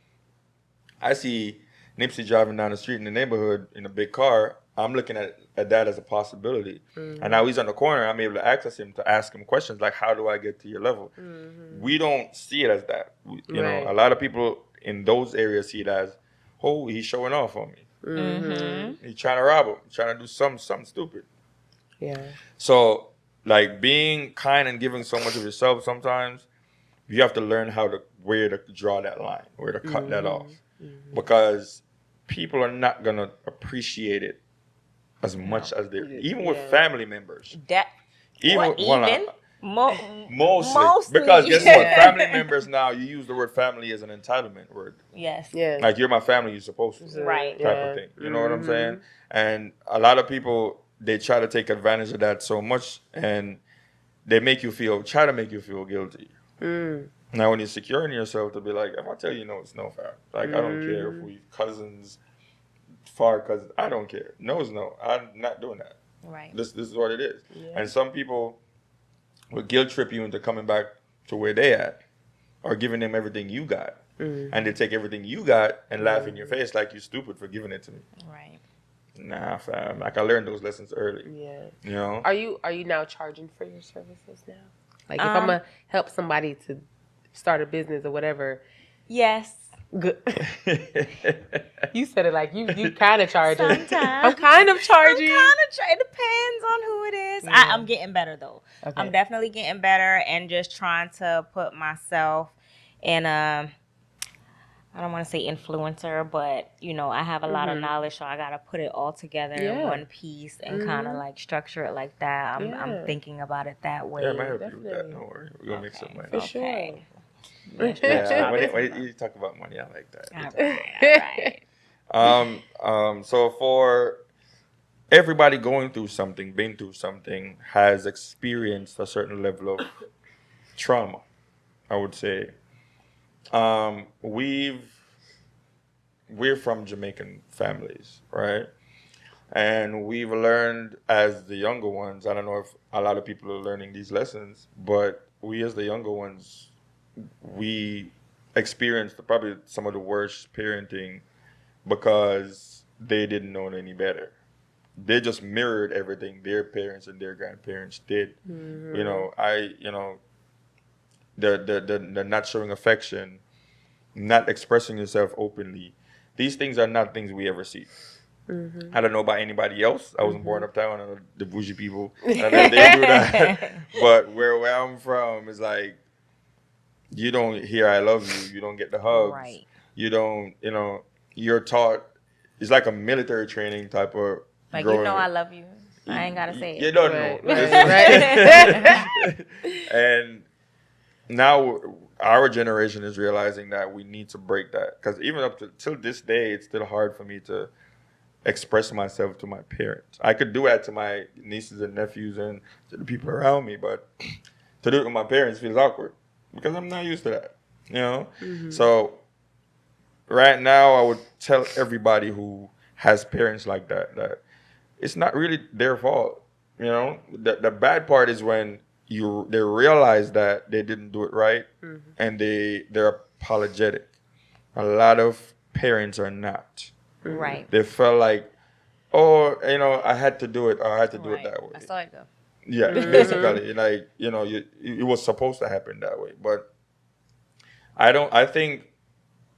I see Nipsey driving down the street in the neighborhood in a big car, I'm looking at that as a possibility. And now he's on the corner. I'm able to access him to ask him questions like, how do I get to your level? We don't see it as that. You know, a lot of people in those areas see it as, oh, he's showing off on me. He's trying to rob him. He's trying to do something stupid. Yeah. So, like, being kind and giving so much of yourself sometimes, you have to learn where to draw that line, where to cut that off. Because people are not going to appreciate it as much as they even with family members. Mostly. Because guess what? Family members now, you use the word family as an entitlement word. Yes. Like, you're my family, you're supposed to. Right. Type of thing. You know what I'm saying? And a lot of people, they try to take advantage of that so much, and they try to make you feel guilty. Now, when you're secure in yourself to be like, if I tell you no, it's no, fam. Like, I don't care if we cousins, far cousins. I don't care. No is no. I'm not doing that. Right. This is what it is. Yeah. And some people will guilt trip you into coming back to where they at, or giving them everything you got. And they take everything you got and laugh in your face like you're stupid for giving it to me. Right. Nah, fam. Like, I learned those lessons early. Yeah. You know? Are you now charging for your services now? Like, if I'm going to help somebody to start a business or whatever. Yes. Good. You said it like you kind of charging. Sometimes. I'm kind of charging. It depends on who it is. Yeah. I'm getting better, though. Okay. I'm definitely getting better and just trying to put myself in a, I don't want to say influencer, but, you know, I have a lot of knowledge, so I got to put it all together in one piece and kind of like structure it like that. I'm thinking about it that way. Yeah, I might help you with that. Don't worry. We're going to make some money. For sure. Yeah, when you talk about money, I like that. All right. So for everybody going through something, been through something, has experienced a certain level of trauma, I would say. We're from Jamaican families, right? And we've learned as the younger ones, I don't know if a lot of people are learning these lessons, but we as the younger ones, we experienced probably some of the worst parenting because they didn't know any better. They just mirrored everything their parents and their grandparents did. You know, the not showing affection, not expressing yourself openly. These things are not things we ever see. I don't know about anybody else. I wasn't born uptown. I know the bougie people. I don't know if they do that. But where I'm from is like, you don't hear I love you. You don't get the hugs. Right. You don't, you're taught, it's like a military training type of like, you know I love you. I ain't got to say it. You don't know. Right. And now our generation is realizing that we need to break that. Because even up till this day, it's still hard for me to express myself to my parents. I could do that to my nieces and nephews and to the people around me, but to do it with my parents feels awkward because I'm not used to that, So right now, I would tell everybody who has parents like that it's not really their fault. The bad part is when they realize that they didn't do it right, and they're apologetic. A lot of parents are not. Right. They felt like, I had to do it, or I had to do it that way. I saw it go. Yeah, basically, like, it was supposed to happen that way. But I think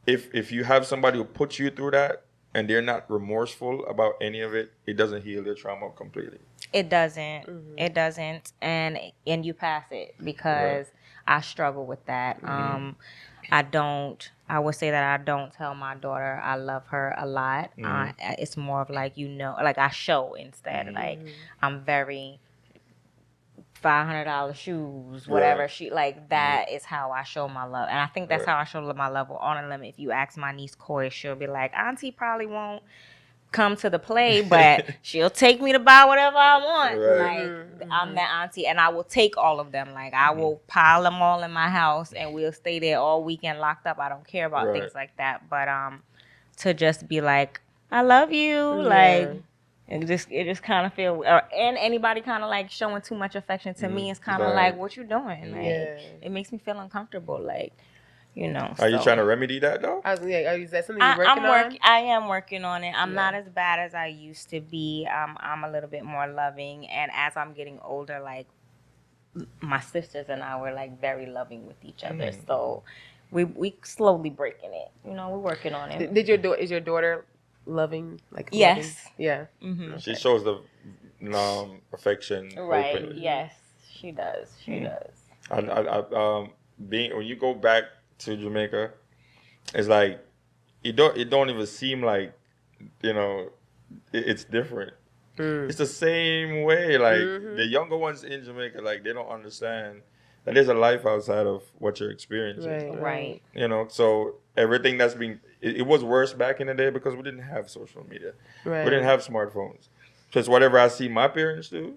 if you have somebody who puts you through that and they're not remorseful about any of it, it doesn't heal their trauma completely. It doesn't. It doesn't. And you pass it because I struggle with that. I would say that I don't tell my daughter I love her a lot. It's more of like, like I show instead. Like, I'm very $500 shoes, whatever. She like that is how I show my love. And I think that's how I show my love on a limit. If you ask my niece Koi, she'll be like, Auntie probably won't come to the play, but she'll take me to buy whatever I want. Like, I'm that auntie, and I will take all of them. Like, I will pile them all in my house, and we'll stay there all weekend locked up. I don't care about things like that. But to just be like, I love you, like, it just kind of feel, and anybody kind of like showing too much affection to me is kind of like, what you doing? Like, it makes me feel uncomfortable. Like, Are you so. trying to remedy that though? Is that something you're working on? I am working on it. I'm Yeah. not as bad as I used to be. I'm a little bit more loving, and as I'm getting older, like my sisters and I were like very loving with each other. So we slowly breaking it. We're working on it. Is your daughter loving? Yes. Loving? Yeah. Mm-hmm. She shows the affection Right. openly. Yes, she does. She does. Being when you go back to Jamaica, it's like it don't even seem like it's different. It's the same way. Like the younger ones in Jamaica, like they don't understand that there's a life outside of what you're experiencing. Right. So everything that's being it was worse back in the day because we didn't have social media. Right. We didn't have smartphones. Because whatever I see my parents do,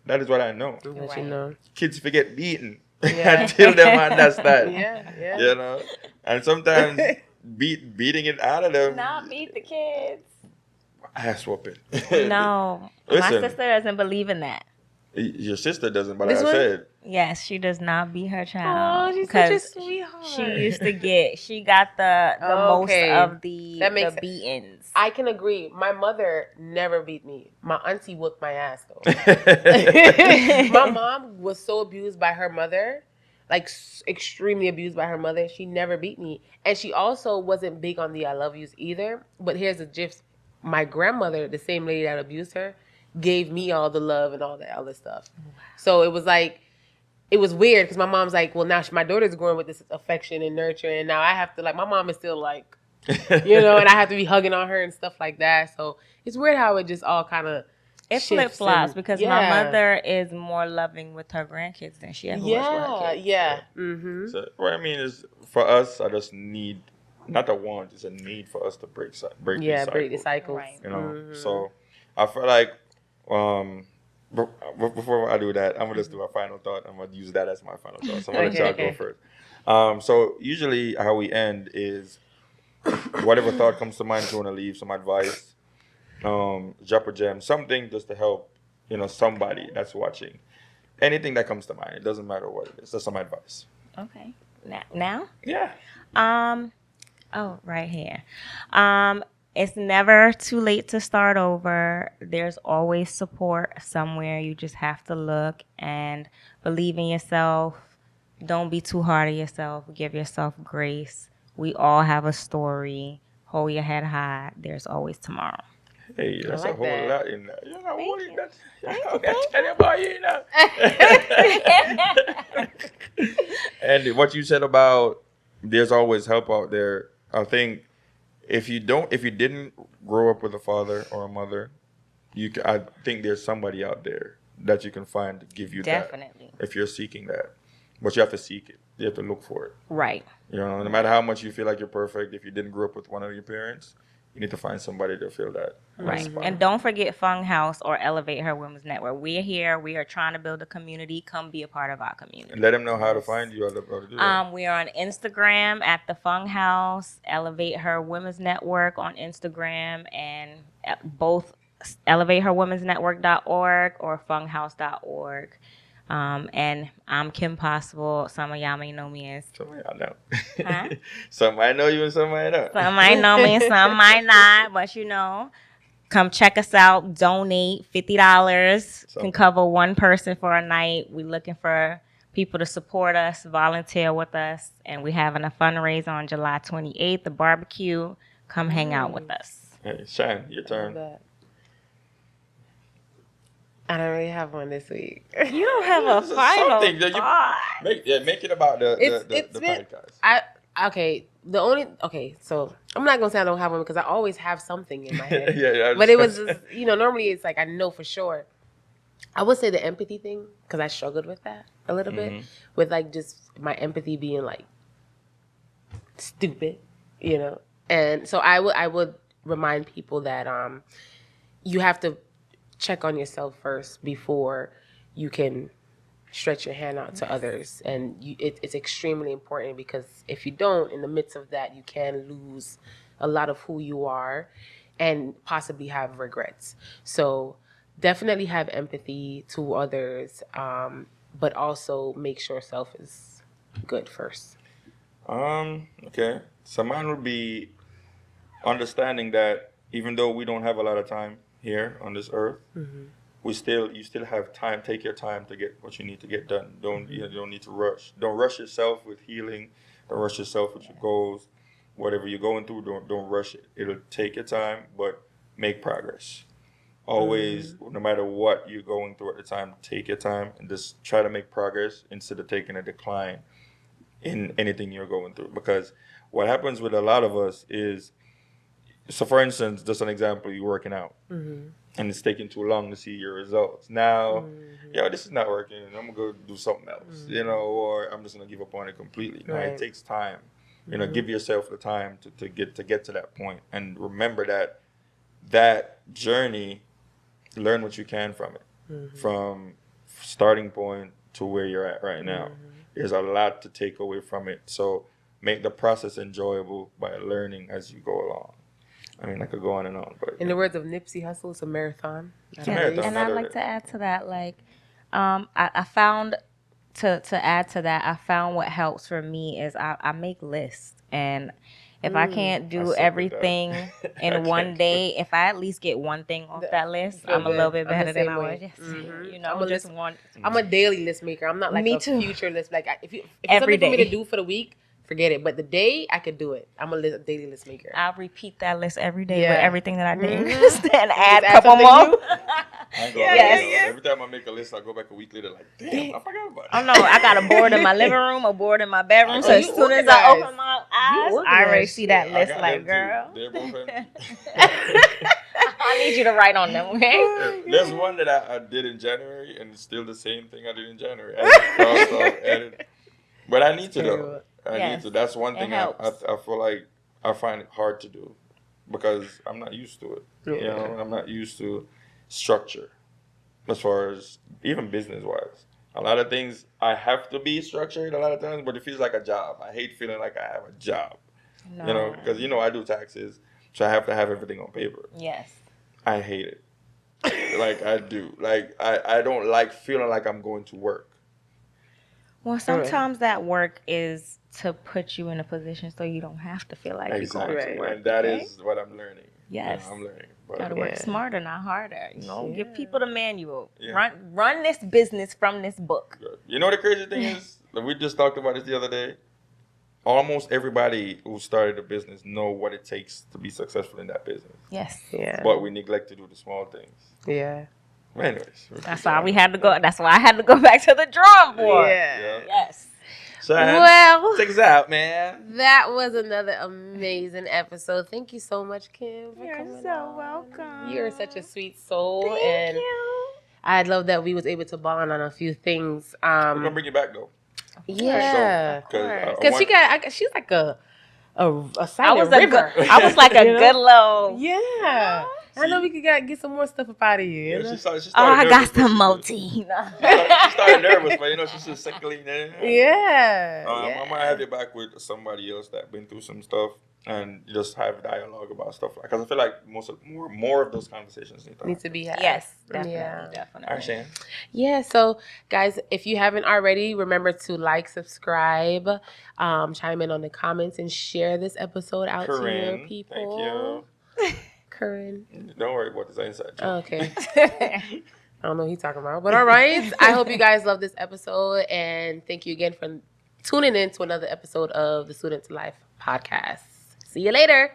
that is what I know. Let you know. Kids forget beating Yeah. until they understand. Yeah. And sometimes beating it out of them. Not beat the kids. Ass whooping. No, Listen. my sister doesn't believe in that. Your sister doesn't, but This I one? said. Yes, she does not beat her child. Oh, she's such a because sweetheart. she got the Okay. most of the That makes the beatings. I can agree. My mother never beat me. My auntie whooped my ass though. My mom was so abused by her mother, like extremely abused by her mother. She never beat me, and she also wasn't big on the "I love yous" either. But here's the gist: my grandmother, the same lady that abused her, gave me all the love and all that other stuff. So it was like. It was weird because my mom's like, well, now my daughter's growing with this affection and nurture, and now I have to, like, my mom is still like, and I have to be hugging on her and stuff like that. So it's weird how it just all kind of It flip flops because my mother is more loving with her grandkids than she ever was with her kids. Yeah. Mm-hmm. So what I mean is, for us, I just need, not a want, it's a need for us to break Break the cycles. Right. So I feel like, before I do that, I'm gonna just do a final thought. I'm gonna use that as my final thought. So I'm gonna let y'all go first. So usually how we end is whatever thought comes to mind, if you want to leave some advice, drop a gem, something just to help, somebody that's watching. Anything that comes to mind. It doesn't matter what it is. Just some advice. Okay. Now? Yeah. Oh, right here. It's never too late to start over. There's always support somewhere. You just have to look and believe in yourself. Don't be too hard on yourself. Give yourself grace. We all have a story. Hold your head high. There's always tomorrow. Hey, that's like a whole that. lot in there. You know, Thank what you. is that? Tell you about And what you said about there's always help out there. I think if you didn't grow up with a father or a mother, I think there's somebody out there that you can find to give you Definitely. that if you're seeking that. But you have to seek it. You have to look for it. Right. No matter how much you feel like you're perfect, if you didn't grow up with one of your parents, you need to find somebody to feel that. Right. spot. And don't forget Fung House or Elevate Her Women's Network. We're here. We are trying to build a community. Come be a part of our community. And let them know how to find you. How to do that. We are on Instagram at the Fung House, Elevate Her Women's Network on Instagram, and both elevateherwomensnetwork.org or funghouse.org. And I'm Kim Possible. Some of y'all may know me as. Some of y'all know. Huh? Some might know you and some might not. Some might know me and some might not, but come check us out. Donate $50. Can cover one person for a night. We're looking for people to support us, volunteer with us, and we're having a fundraiser on July 28th, the barbecue. Come hang out with us. Hey, Shan, your turn. I don't really have one this week. You don't have a final thought. Make it about the podcast. So I'm not gonna say I don't have one because I always have something in my head. Yeah. But it was just, normally it's like I know for sure. I would say the empathy thing because I struggled with that a little bit, with like just my empathy being like stupid, And so I would remind people that you have to check on yourself first before you can stretch your hand out to others. And it's extremely important because if you don't, in the midst of that, you can lose a lot of who you are and possibly have regrets. So definitely have empathy to others, but also make sure self is good first. Okay. So mine would be understanding that even though we don't have a lot of time here on this earth, you still have time. Take your time to get what you need to get done. You don't need to rush. Don't rush yourself with healing. Don't rush yourself with your goals. Whatever you're going through, don't rush it. It'll take your time, but make progress. Always, no matter what you're going through at the time, take your time and just try to make progress instead of taking a decline in anything you're going through. Because what happens with a lot of us is, so for instance, just an example, you're working out and it's taking too long to see your results. Now, this is not working. I'm going to go do something else, or I'm just going to give up on it completely. No, it takes time. Give yourself the time to get to that point. And remember that journey, learn what you can from it. From starting point to where you're at right now. There's a lot to take away from it. So make the process enjoyable by learning as you go along. I mean, I could go on and on. But in the words of Nipsey Hussle, it's a marathon. It's a marathon. And I'd like to add to that, I found, to add to that, I found what helps for me is I make lists. And if I can't do everything in one day, if I at least get one thing off that list, I'm a little bit better than I was yesterday. I'm a daily list maker. I'm not like Me a too. future list. Like if it's Every something for me day. to do for the week, forget it. But the day, I could do it. I'm a daily list maker. I'll repeat that list every day Yeah. with everything that I did and add a add couple something more. new. Every time I make a list, I go back a week later like, damn, I forgot about it. Oh no, I got a board in my living room, a board in my bedroom. So Oh, as you soon as I organized. open my eyes, You I already organized. see that I list. got Like, them too. girl, They're both empty. I need you to write on them, okay? There's one that I did in January, and it's still the same thing I did in January. I just crossed off, added. But I need to though. I Yes, need to. That's one it thing I helps. feel like I find it hard to do because I'm not used to it. Yeah. I'm not used to structure as far as even business wise. A lot of things I have to be structured a lot of times, but it feels like a job. I hate feeling like I have a job. No. Because I do taxes, so I have to have everything on paper. Yes. I hate it. Like I do. Like I don't like feeling like I'm going to work. Well, sometimes that work is to put you in a position so you don't have to feel like Exactly. you're going to work. And that okay? is what I'm learning. Yes. I'm learning. But Gotta work Yeah. smarter, not harder. Give people the manual. Yeah. Run this business from this book. good. You know the crazy thing is? Like, we just talked about this the other day. Almost everybody who started a business know what it takes to be successful in that business. Yes. Yeah. But we neglect to do the small things. Yeah. But anyways. That's why we had to go. That's why I had to go back to the drawing board. Yeah. Yes. Shine, Well, take us out, man. that was another amazing episode. Thank you so much, Kim, for You're coming so on. welcome. You're such a sweet soul, Thank and you. I love that we was able to bond on a few things. We're gonna bring you back though. Yeah, Because because she's like a I silent was river. I was like a You know? good little. Yeah, I know we could get some more stuff up out of you. you know? she started Oh, I nervous, got but some she multi. She started nervous, but she's just secondly there. Yeah, I'm gonna have you back with somebody else that been through some stuff and just have dialogue about stuff like. Because I feel like more of those conversations need to be had. Yes, definitely, Yeah. definitely. All right, Shan. Yeah, so guys, if you haven't already, remember to like, subscribe, chime in on the comments, and share this episode out to your Corinne, people. thank Corinne. you. Don't worry about this inside joke. Okay. I don't know what he's talking about. But all right. I hope you guys love this episode. And thank you again for tuning in to another episode of the Student to Life podcast. See you later.